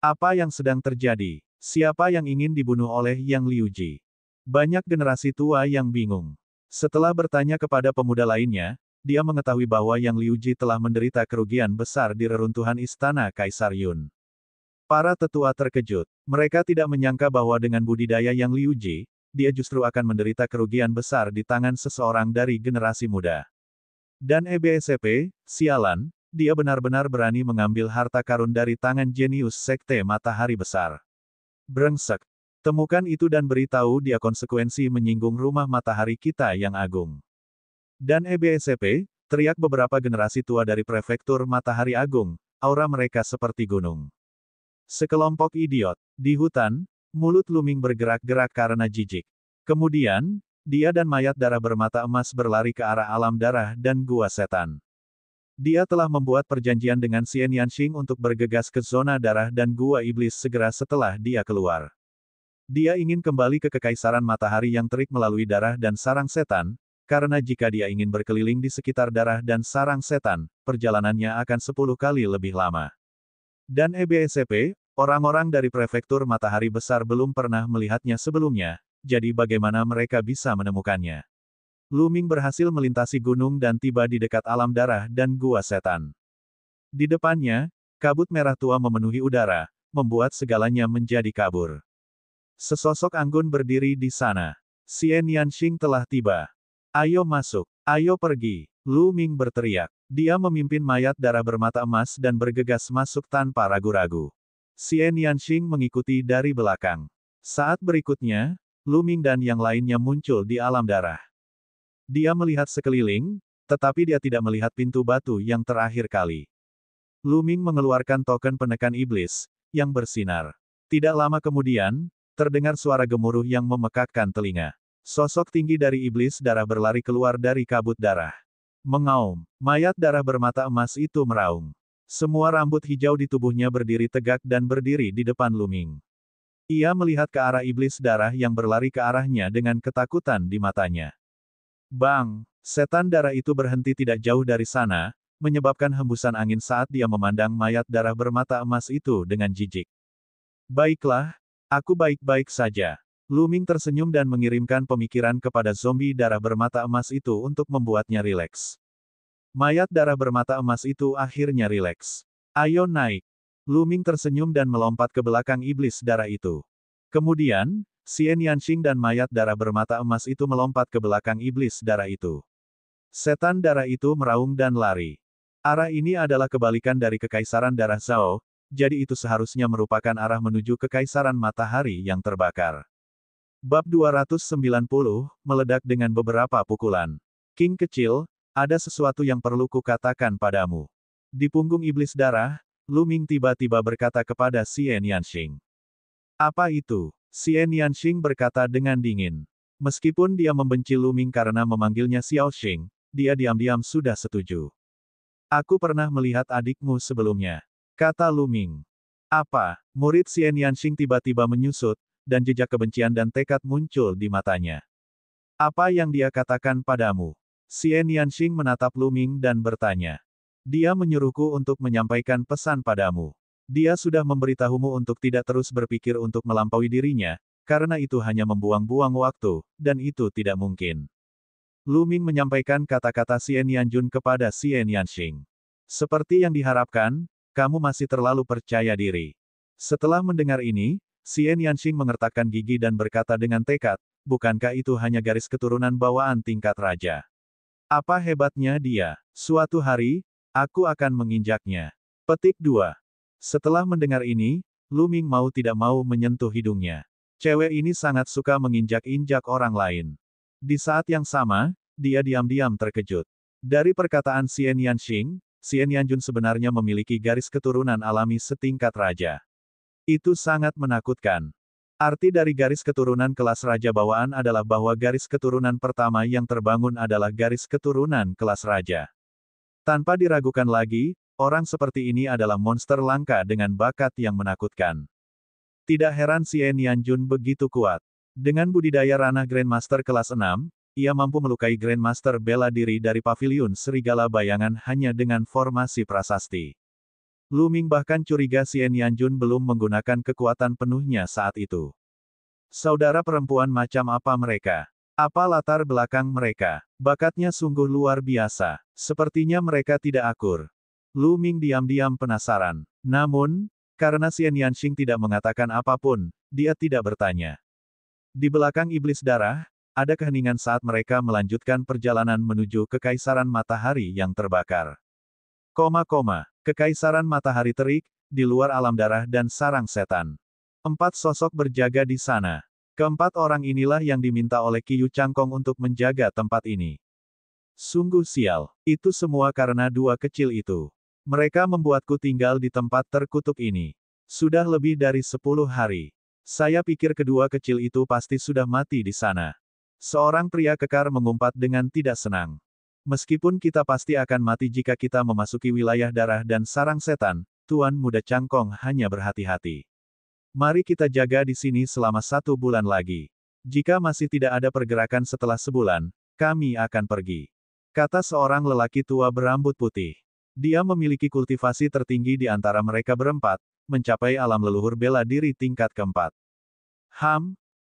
A: Apa yang sedang terjadi? Siapa yang ingin dibunuh oleh Yang Liuji? Banyak generasi tua yang bingung. Setelah bertanya kepada pemuda lainnya, dia mengetahui bahwa Yang Liuji telah menderita kerugian besar di reruntuhan Istana Kaisar Yun. Para tetua terkejut. Mereka tidak menyangka bahwa dengan budidaya Yang Liuji, dia justru akan menderita kerugian besar di tangan seseorang dari generasi muda. Dan EBSP, sialan, dia benar-benar berani mengambil harta karun dari tangan jenius Sekte Matahari Besar. Brengsek. Temukan itu dan beritahu dia konsekuensi menyinggung rumah matahari kita yang agung. Dan EBSP, teriak beberapa generasi tua dari prefektur Matahari Agung, aura mereka seperti gunung. Sekelompok idiot. Di hutan, mulut Lu Ming bergerak-gerak karena jijik. Kemudian, dia dan mayat darah bermata emas berlari ke arah alam darah dan gua setan. Dia telah membuat perjanjian dengan Xian Yanxing untuk bergegas ke zona darah dan gua iblis segera setelah dia keluar. Dia ingin kembali ke kekaisaran matahari yang terik melalui darah dan sarang setan, karena jika dia ingin berkeliling di sekitar darah dan sarang setan, perjalanannya akan 10 kali lebih lama. Dan EBSP, orang-orang dari prefektur Matahari Besar belum pernah melihatnya sebelumnya, jadi bagaimana mereka bisa menemukannya? Lu Ming berhasil melintasi gunung dan tiba di dekat alam darah dan gua setan. Di depannya, kabut merah tua memenuhi udara, membuat segalanya menjadi kabur. Sesosok anggun berdiri di sana. Xian Yanxing telah tiba. Ayo masuk, ayo pergi, Lu Ming berteriak. Dia memimpin mayat darah bermata emas dan bergegas masuk tanpa ragu-ragu. Xian Yanxing mengikuti dari belakang. Saat berikutnya, Lu Ming dan yang lainnya muncul di alam darah. Dia melihat sekeliling, tetapi dia tidak melihat pintu batu yang terakhir kali. Lu Ming mengeluarkan token penekan iblis, yang bersinar. Tidak lama kemudian, terdengar suara gemuruh yang memekakkan telinga. Sosok tinggi dari iblis darah berlari keluar dari kabut darah. Mengaum, mayat darah bermata emas itu meraung. Semua rambut hijau di tubuhnya berdiri tegak dan berdiri di depan Lu Ming. Ia melihat ke arah iblis darah yang berlari ke arahnya dengan ketakutan di matanya. Bang! Setan darah itu berhenti tidak jauh dari sana, menyebabkan hembusan angin saat dia memandang mayat darah bermata emas itu dengan jijik. Baiklah, aku baik-baik saja. Lu Ming tersenyum dan mengirimkan pemikiran kepada zombie darah bermata emas itu untuk membuatnya rileks. Mayat darah bermata emas itu akhirnya rileks. Ayo naik. Lu Ming tersenyum dan melompat ke belakang iblis darah itu. Kemudian, Xian Yanxing dan mayat darah bermata emas itu melompat ke belakang iblis darah itu. Setan darah itu meraung dan lari. Arah ini adalah kebalikan dari kekaisaran darah Zhao, jadi itu seharusnya merupakan arah menuju kekaisaran matahari yang terbakar. Bab 290, meledak dengan beberapa pukulan. King kecil, ada sesuatu yang perlu kukatakan padamu. Di punggung iblis darah, Lu Ming tiba-tiba berkata kepada Xian Yanxing. Apa itu? Xian Yanxing berkata dengan dingin. Meskipun dia membenci Lu Ming karena memanggilnya Xiao Xing, dia diam-diam sudah setuju. Aku pernah melihat adikmu sebelumnya, kata Lu Ming. Apa? Murid Xian Yanxing tiba-tiba menyusut, dan jejak kebencian dan tekad muncul di matanya. Apa yang dia katakan padamu? Xian Yanxing menatap Lu Ming dan bertanya. Dia menyuruhku untuk menyampaikan pesan padamu. Dia sudah memberitahumu untuk tidak terus berpikir untuk melampaui dirinya, karena itu hanya membuang-buang waktu, dan itu tidak mungkin. Lu Ming menyampaikan kata-kata Xian Yanjun kepada Xian Yanxing. Seperti yang diharapkan, kamu masih terlalu percaya diri. Setelah mendengar ini, Xian Yanxing mengertakkan gigi dan berkata dengan tekad, bukankah itu hanya garis keturunan bawaan tingkat raja? Apa hebatnya dia? Suatu hari, aku akan menginjaknya. Petik 2. Setelah mendengar ini, Lu Ming mau tidak mau menyentuh hidungnya. Cewek ini sangat suka menginjak-injak orang lain. Di saat yang sama, dia diam-diam terkejut. Dari perkataan Xian Yanxing, Xian Yanjun sebenarnya memiliki garis keturunan alami setingkat raja. Itu sangat menakutkan. Arti dari garis keturunan kelas raja bawaan adalah bahwa garis keturunan pertama yang terbangun adalah garis keturunan kelas raja. Tanpa diragukan lagi, orang seperti ini adalah monster langka dengan bakat yang menakutkan. Tidak heran Xian Yanjun begitu kuat. Dengan budidaya ranah Grandmaster kelas 6, ia mampu melukai Grandmaster bela diri dari Paviliun Serigala Bayangan hanya dengan formasi prasasti. Lu Ming bahkan curiga Xian Yanjun belum menggunakan kekuatan penuhnya saat itu. Saudara perempuan macam apa mereka? Apa latar belakang mereka? Bakatnya sungguh luar biasa. Sepertinya mereka tidak akur. Lu Ming diam-diam penasaran. Namun, karena Xian Yanxing tidak mengatakan apapun, dia tidak bertanya. Di belakang iblis darah, ada keheningan saat mereka melanjutkan perjalanan menuju Kekaisaran Matahari yang terbakar. Kekaisaran Matahari terik, di luar alam darah dan sarang setan. 4 sosok berjaga di sana. Keempat orang inilah yang diminta oleh Qiyu Changkong untuk menjaga tempat ini. Sungguh sial, itu semua karena 2 kecil itu. Mereka membuatku tinggal di tempat terkutuk ini. Sudah lebih dari 10 hari. Saya pikir kedua kecil itu pasti sudah mati di sana. Seorang pria kekar mengumpat dengan tidak senang. Meskipun kita pasti akan mati jika kita memasuki wilayah darah dan sarang setan, Tuan Muda Changkong hanya berhati-hati. Mari kita jaga di sini selama 1 bulan lagi. Jika masih tidak ada pergerakan setelah sebulan, kami akan pergi. Kata seorang lelaki tua berambut putih. Dia memiliki kultivasi tertinggi di antara mereka berempat, mencapai alam leluhur bela diri tingkat keempat.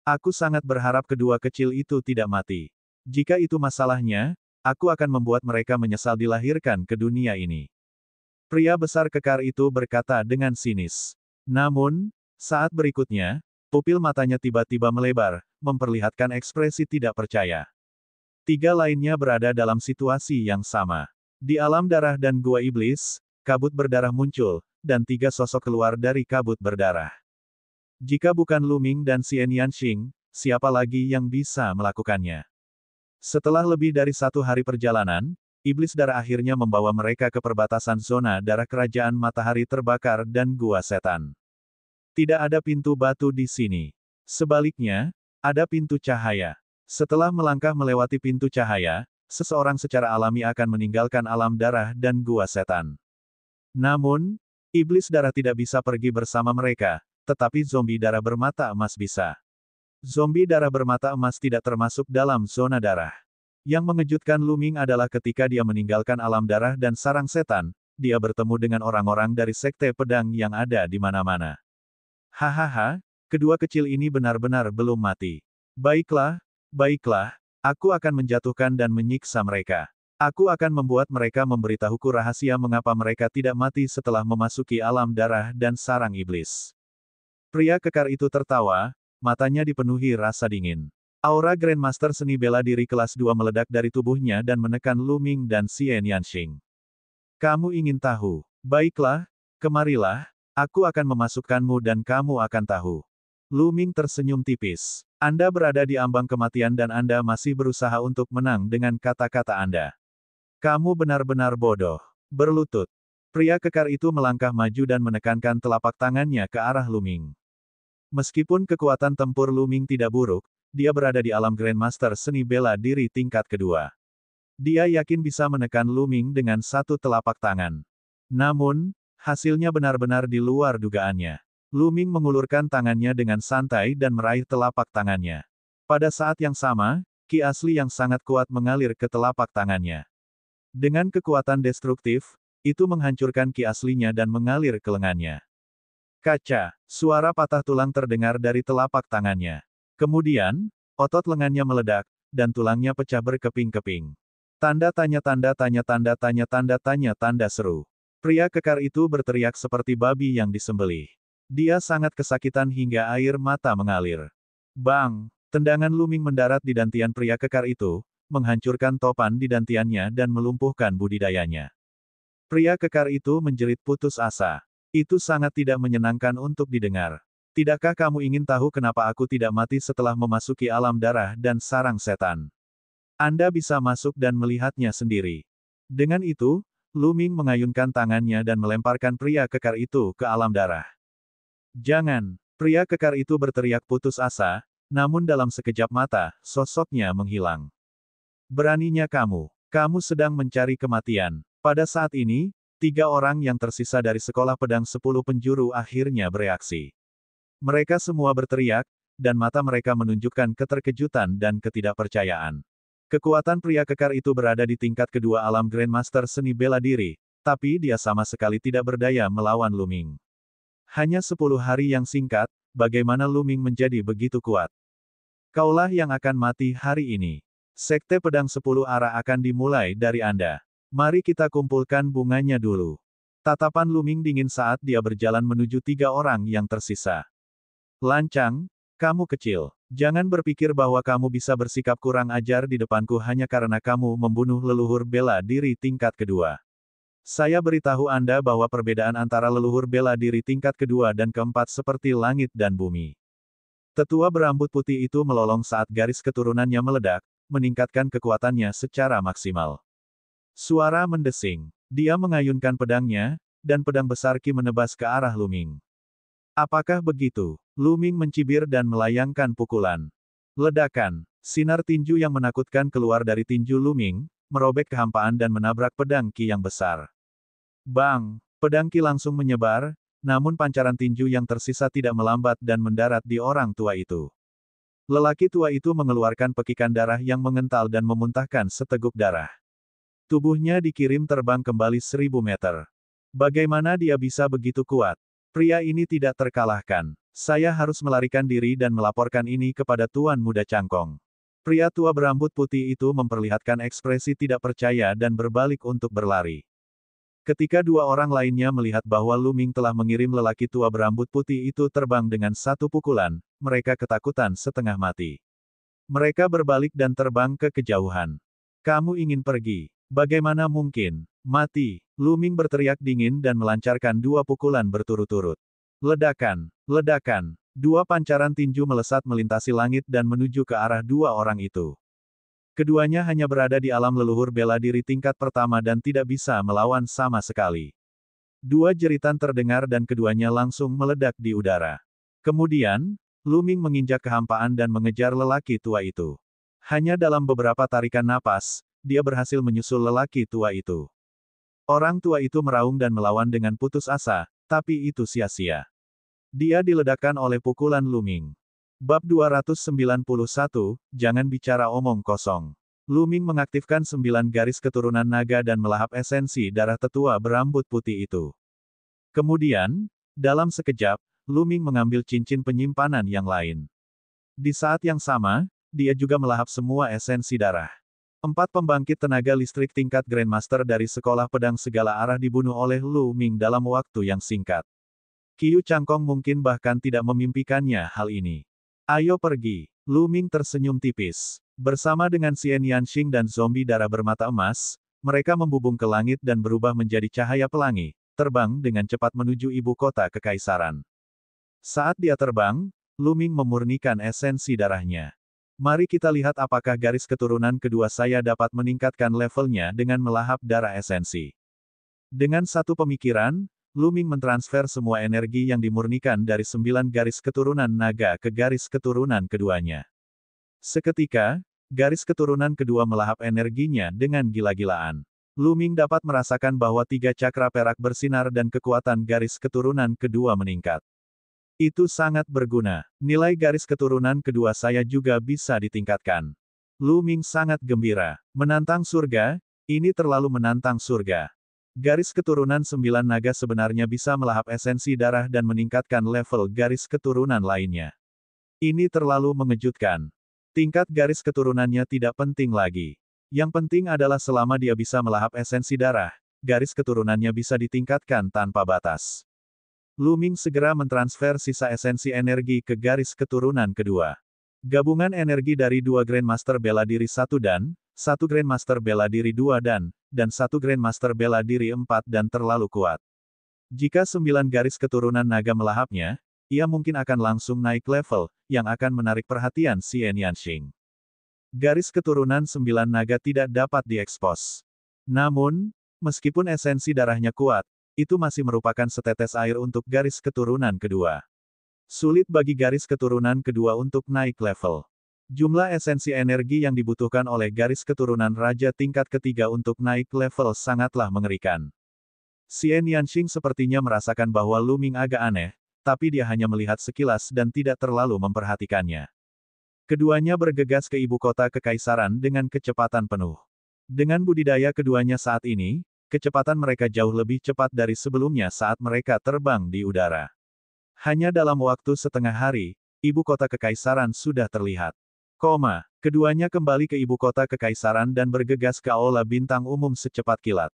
A: Aku sangat berharap kedua kecil itu tidak mati. Jika itu masalahnya, aku akan membuat mereka menyesal dilahirkan ke dunia ini. Pria besar kekar itu berkata dengan sinis. Namun, saat berikutnya, pupil matanya tiba-tiba melebar, memperlihatkan ekspresi tidak percaya. 3 lainnya berada dalam situasi yang sama. Di alam darah dan gua iblis, kabut berdarah muncul, dan 3 sosok keluar dari kabut berdarah. Jika bukan Lu Ming dan Xian Yanxing, siapa lagi yang bisa melakukannya? Setelah lebih dari 1 hari perjalanan, iblis darah akhirnya membawa mereka ke perbatasan zona darah kerajaan matahari terbakar dan gua setan. Tidak ada pintu batu di sini. Sebaliknya, ada pintu cahaya. Setelah melangkah melewati pintu cahaya, seseorang secara alami akan meninggalkan alam darah dan gua setan. Namun, iblis darah tidak bisa pergi bersama mereka, tetapi zombie darah bermata emas bisa. Zombie darah bermata emas tidak termasuk dalam zona darah. Yang mengejutkan Lu Ming adalah ketika dia meninggalkan alam darah dan sarang setan, dia bertemu dengan orang-orang dari sekte pedang yang ada di mana-mana. Hahaha, kedua kecil ini benar-benar belum mati. Baiklah, aku akan menjatuhkan dan menyiksa mereka. Aku akan membuat mereka memberitahuku rahasia mengapa mereka tidak mati setelah memasuki alam darah dan sarang iblis. Pria kekar itu tertawa, matanya dipenuhi rasa dingin. Aura Grandmaster seni bela diri kelas 2 meledak dari tubuhnya dan menekan Lu Ming dan Xian Yanxing. Kamu ingin tahu? Baiklah, kemarilah. Aku akan memasukkanmu dan kamu akan tahu. Lu Ming tersenyum tipis. Anda berada di ambang kematian dan Anda masih berusaha untuk menang dengan kata-kata Anda. Kamu benar-benar bodoh. Berlutut. Pria kekar itu melangkah maju dan menekankan telapak tangannya ke arah Lu Ming. Meskipun kekuatan tempur Lu Ming tidak buruk, dia berada di alam Grandmaster seni bela diri tingkat kedua. Dia yakin bisa menekan Lu Ming dengan 1 telapak tangan. Namun, hasilnya benar-benar di luar dugaannya. Lu Ming mengulurkan tangannya dengan santai dan meraih telapak tangannya. Pada saat yang sama, ki asli yang sangat kuat mengalir ke telapak tangannya. Dengan kekuatan destruktif, itu menghancurkan ki aslinya dan mengalir ke lengannya. Kaca, suara patah tulang terdengar dari telapak tangannya. Kemudian, otot lengannya meledak, dan tulangnya pecah berkeping-keping. Tanda tanya tanda tanya tanda tanya tanda tanya tanda seru. Pria kekar itu berteriak seperti babi yang disembelih. Dia sangat kesakitan hingga air mata mengalir. Bang! Tendangan Luming mendarat di dantian pria kekar itu, menghancurkan topan di dantiannya dan melumpuhkan budidayanya. Pria kekar itu menjerit putus asa. Itu sangat tidak menyenangkan untuk didengar. Tidakkah kamu ingin tahu kenapa aku tidak mati setelah memasuki alam darah dan sarang setan? Anda bisa masuk dan melihatnya sendiri. Dengan itu, Luming mengayunkan tangannya dan melemparkan pria kekar itu ke alam darah. Jangan! Pria kekar itu berteriak putus asa, namun dalam sekejap mata, sosoknya menghilang. Beraninya kamu. Kamu sedang mencari kematian. Pada saat ini, 3 orang yang tersisa dari sekolah pedang 10 penjuru akhirnya bereaksi. Mereka semua berteriak, dan mata mereka menunjukkan keterkejutan dan ketidakpercayaan. Kekuatan pria kekar itu berada di tingkat kedua alam Grandmaster seni bela diri, tapi dia sama sekali tidak berdaya melawan Luming. Hanya 10 hari yang singkat, bagaimana Luming menjadi begitu kuat? Kaulah yang akan mati hari ini. Sekte pedang 10 arah akan dimulai dari Anda. Mari kita kumpulkan bunganya dulu. Tatapan Luming dingin saat dia berjalan menuju 3 orang yang tersisa. Lancang, kamu kecil. Jangan berpikir bahwa kamu bisa bersikap kurang ajar di depanku hanya karena kamu membunuh leluhur bela diri tingkat kedua. Saya beritahu Anda bahwa perbedaan antara leluhur bela diri tingkat kedua dan keempat seperti langit dan bumi. Tetua berambut putih itu melolong saat garis keturunannya meledak, meningkatkan kekuatannya secara maksimal. Suara mendesing. Dia mengayunkan pedangnya, dan pedang besar Ki menebas ke arah Luming. Apakah begitu? Luming mencibir dan melayangkan pukulan. Ledakan. Sinar tinju yang menakutkan keluar dari tinju Luming, merobek kehampaan dan menabrak pedang Ki yang besar. Bang! Pedang Ki langsung menyebar, namun pancaran tinju yang tersisa tidak melambat dan mendarat di orang tua itu. Lelaki tua itu mengeluarkan pekikan darah yang mengental dan memuntahkan seteguk darah. Tubuhnya dikirim terbang kembali 1000 meter. Bagaimana dia bisa begitu kuat? Pria ini tidak terkalahkan. Saya harus melarikan diri dan melaporkan ini kepada Tuan Muda Cangkong. Pria tua berambut putih itu memperlihatkan ekspresi tidak percaya dan berbalik untuk berlari. Ketika 2 orang lainnya melihat bahwa Luming telah mengirim lelaki tua berambut putih itu terbang dengan satu pukulan, mereka ketakutan setengah mati. Mereka berbalik dan terbang ke kejauhan. Kamu ingin pergi? Bagaimana mungkin? Mati! Luming berteriak dingin dan melancarkan 2 pukulan berturut-turut. Ledakan! Ledakan! 2 pancaran tinju melesat melintasi langit dan menuju ke arah 2 orang itu. Keduanya hanya berada di alam leluhur bela diri tingkat pertama dan tidak bisa melawan sama sekali. 2 jeritan terdengar dan keduanya langsung meledak di udara. Kemudian, Luming menginjak kehampaan dan mengejar lelaki tua itu. Hanya dalam beberapa tarikan napas, dia berhasil menyusul lelaki tua itu. Orang tua itu meraung dan melawan dengan putus asa, tapi itu sia-sia. Dia diledakkan oleh pukulan Luming. Bab 291, jangan bicara omong kosong. Luming mengaktifkan 9 garis keturunan naga dan melahap esensi darah tetua berambut putih itu. Kemudian, dalam sekejap, Luming mengambil cincin penyimpanan yang lain. Di saat yang sama, dia juga melahap semua esensi darah. 4 pembangkit tenaga listrik tingkat Grandmaster dari sekolah pedang segala arah dibunuh oleh Luming dalam waktu yang singkat. Qiu Cangkong mungkin bahkan tidak memimpikannya hal ini. Ayo pergi. Luming tersenyum tipis. Bersama dengan Xian Yanxing dan zombie darah bermata emas, mereka membubung ke langit dan berubah menjadi cahaya pelangi, terbang dengan cepat menuju ibu kota kekaisaran. Saat dia terbang, Luming memurnikan esensi darahnya. Mari kita lihat apakah garis keturunan kedua saya dapat meningkatkan levelnya dengan melahap darah esensi. Dengan satu pemikiran, Luming mentransfer semua energi yang dimurnikan dari 9 garis keturunan naga ke garis keturunan keduanya. Seketika, garis keturunan kedua melahap energinya dengan gila-gilaan. Luming dapat merasakan bahwa 3 cakra perak bersinar dan kekuatan garis keturunan kedua meningkat. Itu sangat berguna. Nilai garis keturunan kedua saya juga bisa ditingkatkan. Luming sangat gembira. Menantang surga? Ini terlalu menantang surga. Garis keturunan 9 naga sebenarnya bisa melahap esensi darah dan meningkatkan level garis keturunan lainnya. Ini terlalu mengejutkan. Tingkat garis keturunannya tidak penting lagi. Yang penting adalah selama dia bisa melahap esensi darah, garis keturunannya bisa ditingkatkan tanpa batas. Lu Ming segera mentransfer sisa esensi energi ke garis keturunan kedua. Gabungan energi dari 2 Grandmaster bela diri 1 dan 1 Grandmaster bela diri 2 dan 1 Grandmaster bela diri 4 dan terlalu kuat. Jika 9 garis keturunan naga melahapnya, ia mungkin akan langsung naik level, yang akan menarik perhatian Xian Yanxing. Garis keturunan 9 naga tidak dapat diekspos. Namun, meskipun esensi darahnya kuat, itu masih merupakan setetes air untuk garis keturunan kedua. Sulit bagi garis keturunan kedua untuk naik level. Jumlah esensi energi yang dibutuhkan oleh garis keturunan raja tingkat ketiga untuk naik level sangatlah mengerikan. Xian Yanxing sepertinya merasakan bahwa Lu Ming agak aneh, tapi dia hanya melihat sekilas dan tidak terlalu memperhatikannya. Keduanya bergegas ke ibu kota kekaisaran dengan kecepatan penuh. Dengan budidaya keduanya saat ini, kecepatan mereka jauh lebih cepat dari sebelumnya saat mereka terbang di udara. Hanya dalam waktu setengah hari, ibu kota kekaisaran sudah terlihat. Keduanya kembali ke ibu kota kekaisaran dan bergegas ke aula bintang umum secepat kilat.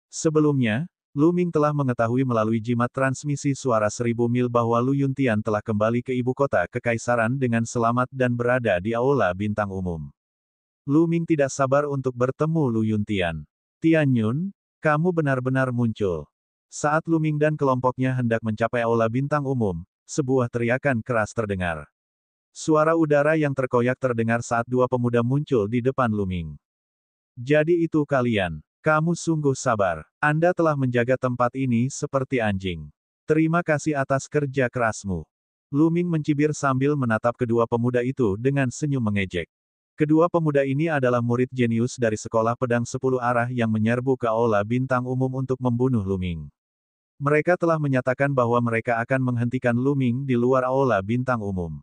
A: Sebelumnya, Lu Ming telah mengetahui melalui jimat transmisi suara 1000 mil bahwa Lu Yuntian telah kembali ke ibu kota kekaisaran dengan selamat dan berada di aula bintang umum. Lu Ming tidak sabar untuk bertemu Lu Yuntian. Tian Yun, kamu benar-benar muncul. Saat Lu Ming dan kelompoknya hendak mencapai aula bintang umum, sebuah teriakan keras terdengar. Suara udara yang terkoyak terdengar saat dua pemuda muncul di depan Lu Ming. Jadi itu kalian. Kamu sungguh sabar. Anda telah menjaga tempat ini seperti anjing. Terima kasih atas kerja kerasmu. Lu Ming mencibir sambil menatap kedua pemuda itu dengan senyum mengejek. Kedua pemuda ini adalah murid jenius dari sekolah pedang 10 arah yang menyerbu ke aula bintang umum untuk membunuh Lu Ming. Mereka telah menyatakan bahwa mereka akan menghentikan Lu Ming di luar aula bintang umum.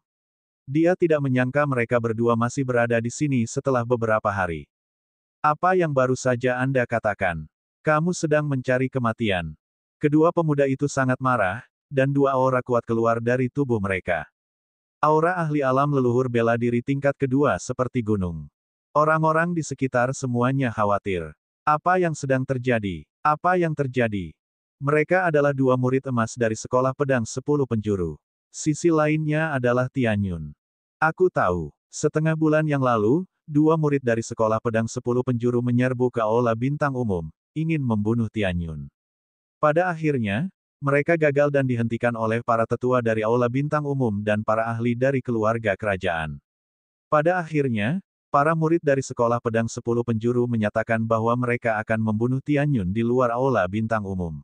A: Dia tidak menyangka mereka berdua masih berada di sini setelah beberapa hari. Apa yang baru saja Anda katakan? Kamu sedang mencari kematian. Kedua pemuda itu sangat marah, dan dua aura kuat keluar dari tubuh mereka. Aura ahli alam leluhur bela diri tingkat kedua seperti gunung. Orang-orang di sekitar semuanya khawatir. Apa yang sedang terjadi? Apa yang terjadi? Mereka adalah dua murid emas dari sekolah pedang 10 penjuru. Sisi lainnya adalah Tian Yun. Aku tahu. Setengah bulan yang lalu, dua murid dari sekolah pedang 10 penjuru menyerbu ke aula bintang umum, ingin membunuh Tian Yun. Pada akhirnya, mereka gagal dan dihentikan oleh para tetua dari aula bintang umum dan para ahli dari keluarga kerajaan. Pada akhirnya, para murid dari sekolah pedang 10 penjuru menyatakan bahwa mereka akan membunuh Tian Yun di luar aula bintang umum.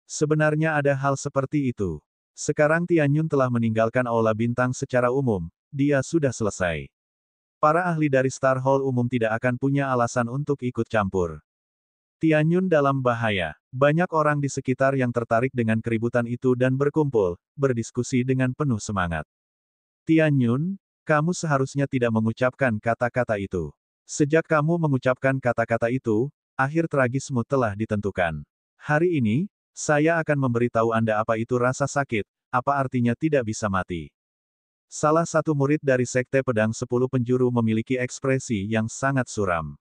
A: Sebenarnya ada hal seperti itu. Sekarang Tian Yun telah meninggalkan aula bintang secara umum, dia sudah selesai. Para ahli dari Star Hall umum tidak akan punya alasan untuk ikut campur. Tian Yun dalam bahaya. Banyak orang di sekitar yang tertarik dengan keributan itu dan berkumpul, berdiskusi dengan penuh semangat. Tian Yun, kamu seharusnya tidak mengucapkan kata-kata itu. Sejak kamu mengucapkan kata-kata itu, akhir tragismu telah ditentukan. Hari ini, saya akan memberitahu Anda apa itu rasa sakit, apa artinya tidak bisa mati. Salah satu murid dari Sekte Pedang 10 Penjuru memiliki ekspresi yang sangat suram.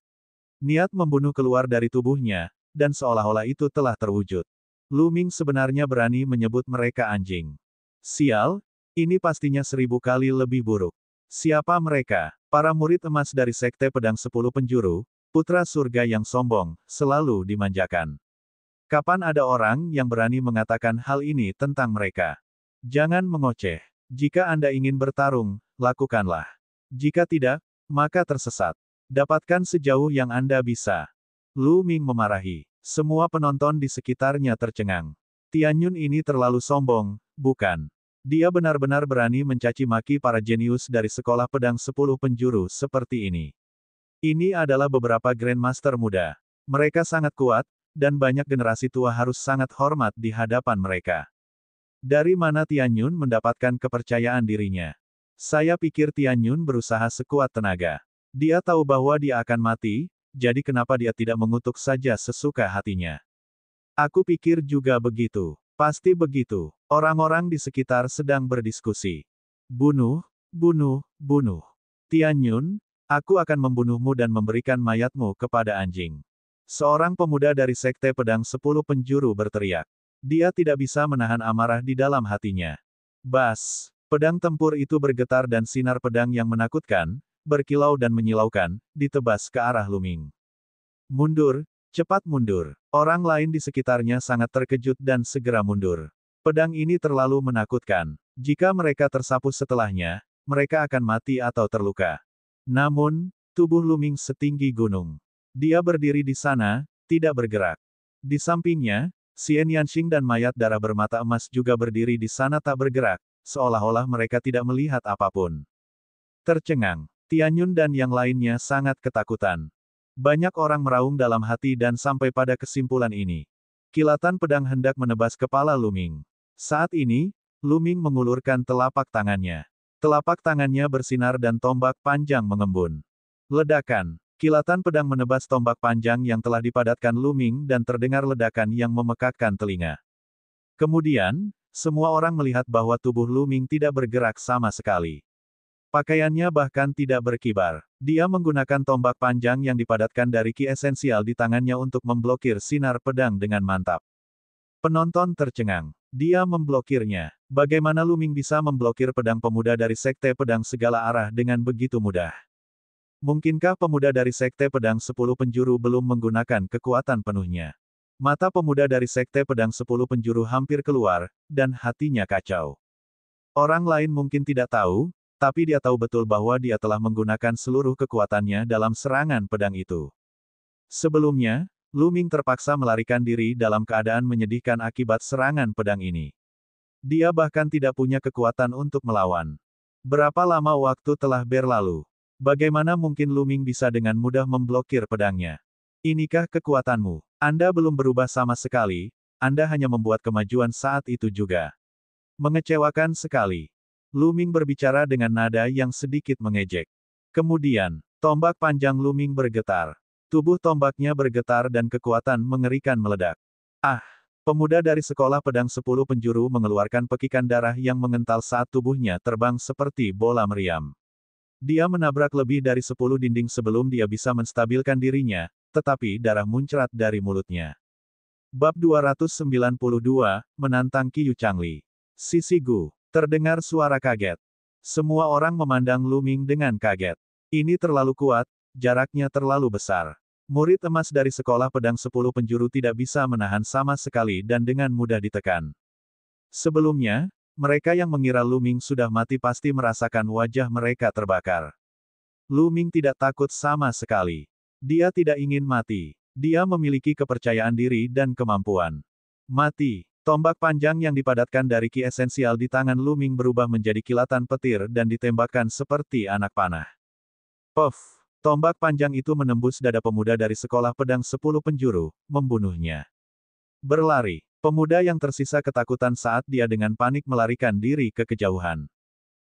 A: Niat membunuh keluar dari tubuhnya, dan seolah-olah itu telah terwujud. Lu Ming sebenarnya berani menyebut mereka anjing. Sial, ini pastinya 1000 kali lebih buruk. Siapa mereka? Para murid emas dari Sekte Pedang 10 Penjuru, putra surga yang sombong, selalu dimanjakan. Kapan ada orang yang berani mengatakan hal ini tentang mereka? Jangan mengoceh. Jika Anda ingin bertarung, lakukanlah. Jika tidak, maka tersesat. Dapatkan sejauh yang Anda bisa. Lu Ming memarahi. Semua penonton di sekitarnya tercengang. Tian Yun ini terlalu sombong, bukan? Dia benar-benar berani mencaci maki para jenius dari sekolah pedang 10 penjuru seperti ini. Ini adalah beberapa Grandmaster muda. Mereka sangat kuat, dan banyak generasi tua harus sangat hormat di hadapan mereka. Dari mana Tian Yun mendapatkan kepercayaan dirinya? Saya pikir Tian Yun berusaha sekuat tenaga. Dia tahu bahwa dia akan mati, jadi kenapa dia tidak mengutuk saja sesuka hatinya? Aku pikir juga begitu. Pasti begitu. Orang-orang di sekitar sedang berdiskusi. Bunuh, bunuh, bunuh. Tianyun, aku akan membunuhmu dan memberikan mayatmu kepada anjing. Seorang pemuda dari Sekte Pedang 10 Penjuru berteriak. Dia tidak bisa menahan amarah di dalam hatinya. Bas! Pedang tempur itu bergetar dan sinar pedang yang menakutkan, berkilau dan menyilaukan, ditebas ke arah Lu Ming. Mundur, cepat mundur. Orang lain di sekitarnya sangat terkejut dan segera mundur. Pedang ini terlalu menakutkan. Jika mereka tersapu setelahnya, mereka akan mati atau terluka. Namun, tubuh Lu Ming setinggi gunung. Dia berdiri di sana, tidak bergerak. Di sampingnya, Xian Yanxing dan mayat darah bermata emas juga berdiri di sana tak bergerak, seolah-olah mereka tidak melihat apapun. Tercengang, Tianyun dan yang lainnya sangat ketakutan. Banyak orang meraung dalam hati dan sampai pada kesimpulan ini. Kilatan pedang hendak menebas kepala Lu Ming. Saat ini, Lu Ming mengulurkan telapak tangannya. Telapak tangannya bersinar dan tombak panjang mengembun. Ledakan. Kilatan pedang menebas tombak panjang yang telah dipadatkan Lu Ming dan terdengar ledakan yang memekakkan telinga. Kemudian, semua orang melihat bahwa tubuh Lu Ming tidak bergerak sama sekali. Pakaiannya bahkan tidak berkibar. Dia menggunakan tombak panjang yang dipadatkan dari ki esensial di tangannya untuk memblokir sinar pedang dengan mantap. Penonton tercengang. Dia memblokirnya. Bagaimana Lu Ming bisa memblokir pedang pemuda dari Sekte Pedang segala arah dengan begitu mudah? Mungkinkah pemuda dari Sekte Pedang 10 Penjuru belum menggunakan kekuatan penuhnya? Mata pemuda dari Sekte Pedang 10 Penjuru hampir keluar, dan hatinya kacau. Orang lain mungkin tidak tahu, tapi dia tahu betul bahwa dia telah menggunakan seluruh kekuatannya dalam serangan pedang itu. Sebelumnya, Lu Ming terpaksa melarikan diri dalam keadaan menyedihkan akibat serangan pedang ini. Dia bahkan tidak punya kekuatan untuk melawan. Berapa lama waktu telah berlalu? Bagaimana mungkin Lu Ming bisa dengan mudah memblokir pedangnya? Inikah kekuatanmu? Anda belum berubah sama sekali, Anda hanya membuat kemajuan saat itu juga. Mengecewakan sekali. Lu Ming berbicara dengan nada yang sedikit mengejek. Kemudian, tombak panjang Lu Ming bergetar. Tubuh tombaknya bergetar dan kekuatan mengerikan meledak. Ah! Pemuda dari sekolah pedang 10 penjuru mengeluarkan pekikan darah yang mengental saat tubuhnya terbang seperti bola meriam. Dia menabrak lebih dari 10 dinding sebelum dia bisa menstabilkan dirinya, tetapi darah muncrat dari mulutnya. Bab 292, Menantang Qiyu Changli. Sisi Gu. Terdengar suara kaget. Semua orang memandang Lu Ming dengan kaget. Ini terlalu kuat, jaraknya terlalu besar. Murid emas dari sekolah pedang 10 penjuru tidak bisa menahan sama sekali dan dengan mudah ditekan. Sebelumnya, mereka yang mengira Lu Ming sudah mati pasti merasakan wajah mereka terbakar. Lu Ming tidak takut sama sekali. Dia tidak ingin mati. Dia memiliki kepercayaan diri dan kemampuan. Mati. Tombak panjang yang dipadatkan dari ki esensial di tangan Lu Ming berubah menjadi kilatan petir dan ditembakkan seperti anak panah. Puff! Tombak panjang itu menembus dada pemuda dari sekolah pedang 10 penjuru, membunuhnya. Berlari. Pemuda yang tersisa ketakutan saat dia dengan panik melarikan diri ke kejauhan.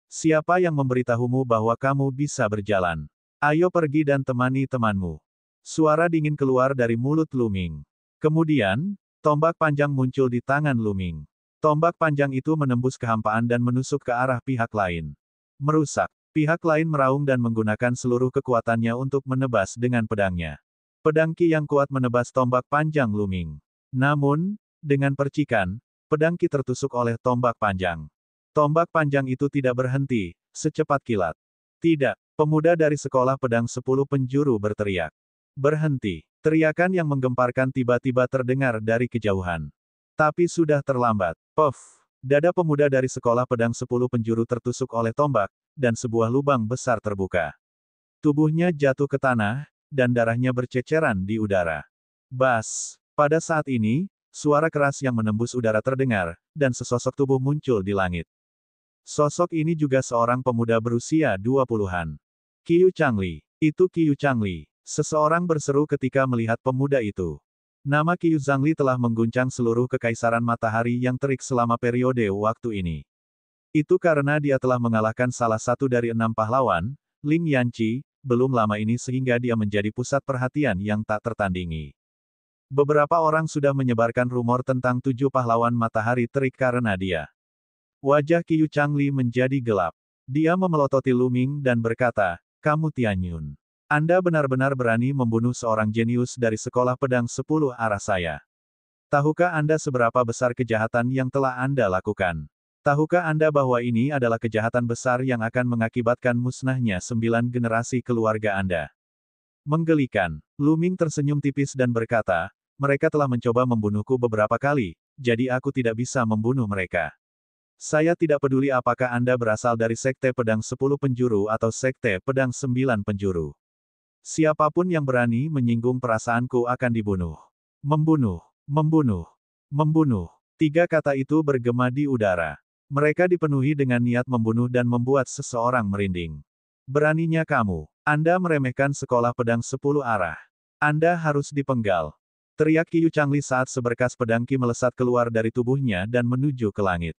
A: Siapa yang memberitahumu bahwa kamu bisa berjalan? Ayo pergi dan temani temanmu. Suara dingin keluar dari mulut Lu Ming. Kemudian, tombak panjang muncul di tangan Lu Ming. Tombak panjang itu menembus kehampaan dan menusuk ke arah pihak lain. Merusak. Pihak lain meraung dan menggunakan seluruh kekuatannya untuk menebas dengan pedangnya. Pedang Qi yang kuat menebas tombak panjang Lu Ming. Namun, dengan percikan, pedang Qi tertusuk oleh tombak panjang. Tombak panjang itu tidak berhenti, secepat kilat. Tidak, pemuda dari sekolah pedang 10 penjuru berteriak. Berhenti. Teriakan yang menggemparkan tiba-tiba terdengar dari kejauhan. Tapi sudah terlambat. Puff! Dada pemuda dari sekolah pedang 10 penjuru tertusuk oleh tombak, dan sebuah lubang besar terbuka. Tubuhnya jatuh ke tanah, dan darahnya berceceran di udara. Bas! Pada saat ini, suara keras yang menembus udara terdengar, dan sesosok tubuh muncul di langit. Sosok ini juga seorang pemuda berusia 20-an. Qiyu Changli. Itu Qiyu Changli. Seseorang berseru ketika melihat pemuda itu. Nama Qiyu Changli telah mengguncang seluruh kekaisaran matahari yang terik selama periode waktu ini. Itu karena dia telah mengalahkan salah satu dari 6 pahlawan, Ling Yanqi, belum lama ini sehingga dia menjadi pusat perhatian yang tak tertandingi. Beberapa orang sudah menyebarkan rumor tentang 7 pahlawan matahari terik karena dia. Wajah Qiu Changli menjadi gelap. Dia memelototi Lu Ming dan berkata, "Kamu Tianyun. Anda benar-benar berani membunuh seorang jenius dari sekolah pedang 10 arah saya. Tahukah Anda seberapa besar kejahatan yang telah Anda lakukan? Tahukah Anda bahwa ini adalah kejahatan besar yang akan mengakibatkan musnahnya 9 generasi keluarga Anda?" Menggelikan. Lu Ming tersenyum tipis dan berkata, "Mereka telah mencoba membunuhku beberapa kali, jadi aku tidak bisa membunuh mereka. Saya tidak peduli apakah Anda berasal dari Sekte Pedang 10 Penjuru atau Sekte Pedang 9 Penjuru. Siapapun yang berani menyinggung perasaanku akan dibunuh. Membunuh, membunuh, membunuh." 3 kata itu bergema di udara. Mereka dipenuhi dengan niat membunuh dan membuat seseorang merinding. "Beraninya kamu. Anda meremehkan sekolah pedang 10 arah. Anda harus dipenggal." Teriak Qiu Changli saat seberkas pedang Qi melesat keluar dari tubuhnya dan menuju ke langit.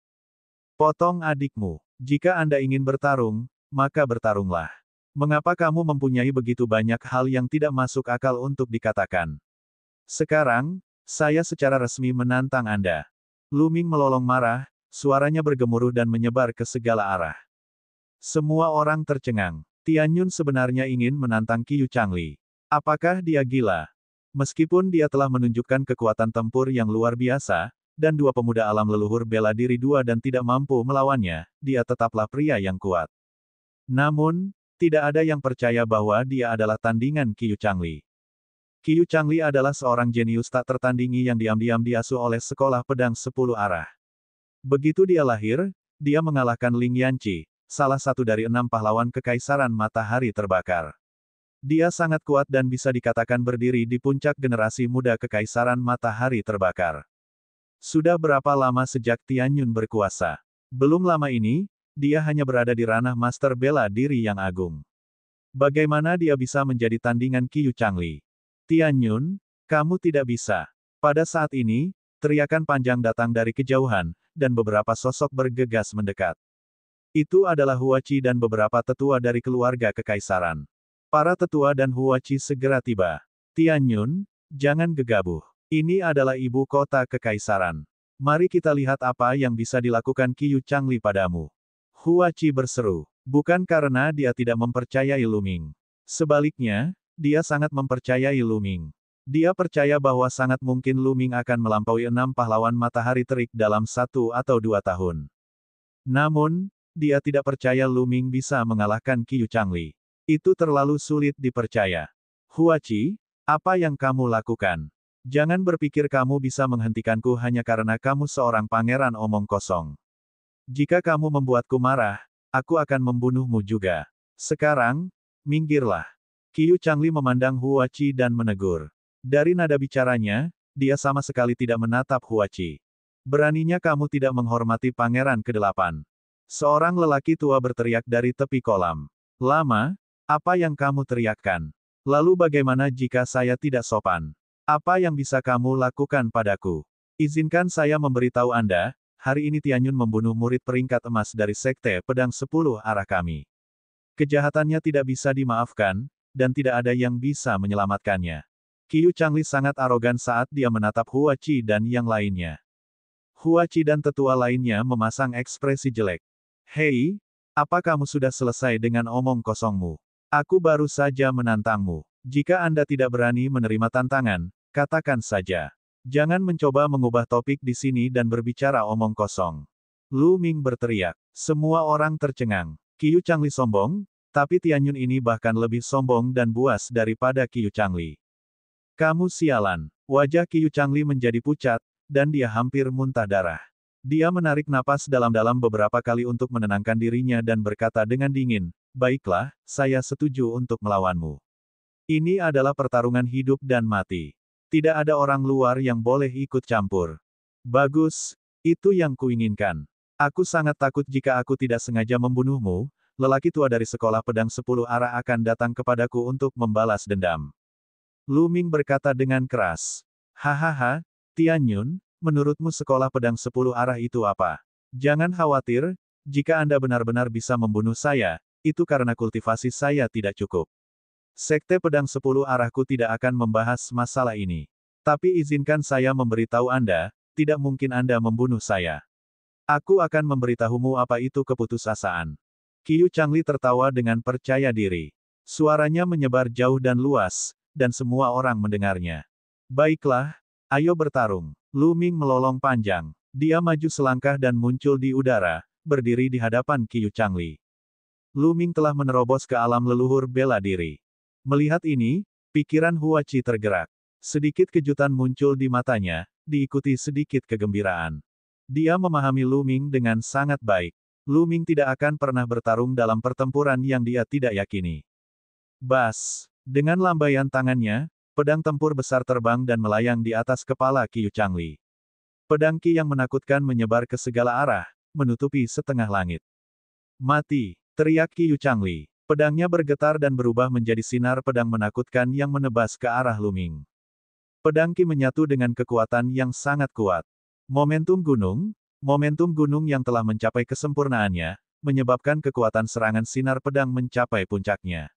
A: "Potong adikmu. Jika Anda ingin bertarung, maka bertarunglah. Mengapa kamu mempunyai begitu banyak hal yang tidak masuk akal untuk dikatakan? Sekarang, saya secara resmi menantang Anda." Lu Ming melolong marah, suaranya bergemuruh dan menyebar ke segala arah. Semua orang tercengang. Tianyun sebenarnya ingin menantang Qiu Changli. Apakah dia gila? Meskipun dia telah menunjukkan kekuatan tempur yang luar biasa, dan 2 pemuda alam leluhur bela diri 2 dan tidak mampu melawannya, dia tetaplah pria yang kuat. Namun, tidak ada yang percaya bahwa dia adalah tandingan Qiu Changli. Qiu Changli adalah seorang jenius tak tertandingi yang diam-diam diasuh oleh sekolah pedang 10 arah. Begitu dia lahir, dia mengalahkan Ling Yanqi, salah satu dari 6 pahlawan kekaisaran matahari terbakar. Dia sangat kuat dan bisa dikatakan berdiri di puncak generasi muda kekaisaran matahari terbakar. Sudah berapa lama sejak Tianyun berkuasa? Belum lama ini, dia hanya berada di ranah master bela diri yang agung. Bagaimana dia bisa menjadi tandingan Qiu Changli? "Tianyun, kamu tidak bisa." Pada saat ini, teriakan panjang datang dari kejauhan, dan beberapa sosok bergegas mendekat. Itu adalah Huaci dan beberapa tetua dari keluarga kekaisaran. Para tetua dan Huaci segera tiba. "Tianyun, jangan gegabah. Ini adalah ibu kota kekaisaran. Mari kita lihat apa yang bisa dilakukan Qiu Changli padamu." Huaci berseru. Bukan karena dia tidak mempercayai Lu Ming. Sebaliknya, dia sangat mempercayai Lu Ming. Dia percaya bahwa sangat mungkin Lu Ming akan melampaui 6 pahlawan matahari terik dalam 1 atau 2 tahun. Namun, dia tidak percaya Lu Ming bisa mengalahkan Qiu Changli. Itu terlalu sulit dipercaya. "Huaci, apa yang kamu lakukan? Jangan berpikir kamu bisa menghentikanku hanya karena kamu seorang pangeran omong kosong. Jika kamu membuatku marah, aku akan membunuhmu juga. Sekarang, minggirlah." Qiu Changli memandang Huaci dan menegur. Dari nada bicaranya, dia sama sekali tidak menatap Huaci. "Beraninya kamu tidak menghormati pangeran ke-8. Seorang lelaki tua berteriak dari tepi kolam. "Lama? Apa yang kamu teriakkan? Lalu bagaimana jika saya tidak sopan? Apa yang bisa kamu lakukan padaku? Izinkan saya memberitahu Anda, hari ini Tianyun membunuh murid peringkat emas dari Sekte Pedang 10 arah kami. Kejahatannya tidak bisa dimaafkan, dan tidak ada yang bisa menyelamatkannya." Qiu Changli sangat arogan saat dia menatap Huaci dan yang lainnya. Huaci dan tetua lainnya memasang ekspresi jelek. "Hei, apa kamu sudah selesai dengan omong kosongmu? Aku baru saja menantangmu. Jika Anda tidak berani menerima tantangan, katakan saja. Jangan mencoba mengubah topik di sini dan berbicara omong kosong." Lu Ming berteriak. Semua orang tercengang. Qiu Changli sombong, tapi Tianyun ini bahkan lebih sombong dan buas daripada Qiu Changli. "Kamu sialan." Wajah Qiu Changli menjadi pucat, dan dia hampir muntah darah. Dia menarik napas dalam-dalam beberapa kali untuk menenangkan dirinya dan berkata dengan dingin, "Baiklah, saya setuju untuk melawanmu. Ini adalah pertarungan hidup dan mati. Tidak ada orang luar yang boleh ikut campur." "Bagus, itu yang kuinginkan. Aku sangat takut jika aku tidak sengaja membunuhmu, lelaki tua dari sekolah pedang 10 arah akan datang kepadaku untuk membalas dendam." Lu Ming berkata dengan keras. "Hahaha, Tianyun, menurutmu sekolah pedang 10 arah itu apa? Jangan khawatir, jika Anda benar-benar bisa membunuh saya, itu karena kultivasi saya tidak cukup. Sekte pedang 10 arahku tidak akan membahas masalah ini. Tapi izinkan saya memberitahu Anda, tidak mungkin Anda membunuh saya. Aku akan memberitahumu apa itu keputusasaan. Qiu Changli tertawa dengan percaya diri. Suaranya menyebar jauh dan luas, dan semua orang mendengarnya. Baiklah, ayo bertarung. Lu Ming melolong panjang. Dia maju selangkah dan muncul di udara, berdiri di hadapan Qiu Changli. Lu Ming telah menerobos ke alam leluhur bela diri. Melihat ini, pikiran Hua Qi tergerak. Sedikit kejutan muncul di matanya, diikuti sedikit kegembiraan. Dia memahami Lu Ming dengan sangat baik. Lu Ming tidak akan pernah bertarung dalam pertempuran yang dia tidak yakini. Bas! Dengan lambaian tangannya, pedang tempur besar terbang dan melayang di atas kepala Qiu Changli. Pedang Qi yang menakutkan menyebar ke segala arah, menutupi setengah langit. Mati! Teriak Qiu Changli. Pedangnya bergetar dan berubah menjadi sinar pedang menakutkan yang menebas ke arah Lu Ming. Pedang Qi menyatu dengan kekuatan yang sangat kuat. Momentum gunung yang telah mencapai kesempurnaannya, menyebabkan kekuatan serangan sinar pedang mencapai puncaknya.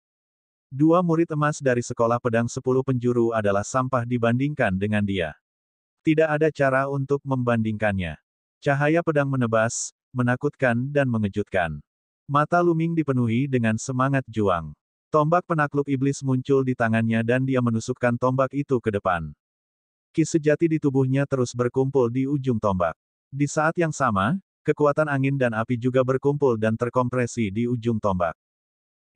A: Dua murid emas dari sekolah pedang 10 penjuru adalah sampah dibandingkan dengan dia. Tidak ada cara untuk membandingkannya. Cahaya pedang menebas, menakutkan dan mengejutkan. Mata Lu Ming dipenuhi dengan semangat juang. Tombak penakluk iblis muncul di tangannya dan dia menusukkan tombak itu ke depan. Qi sejati di tubuhnya terus berkumpul di ujung tombak. Di saat yang sama, kekuatan angin dan api juga berkumpul dan terkompresi di ujung tombak.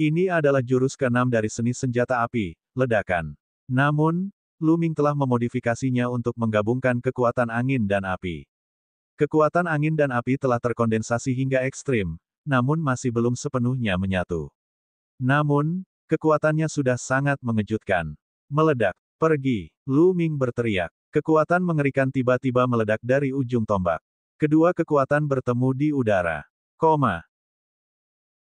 A: Ini adalah jurus ke-6 dari seni senjata api, ledakan. Namun, Lu Ming telah memodifikasinya untuk menggabungkan kekuatan angin dan api. Kekuatan angin dan api telah terkondensasi hingga ekstrim, namun masih belum sepenuhnya menyatu. Namun, kekuatannya sudah sangat mengejutkan. Meledak, pergi, Lu Ming berteriak. Kekuatan mengerikan tiba-tiba meledak dari ujung tombak. Kedua kekuatan bertemu di udara. Koma.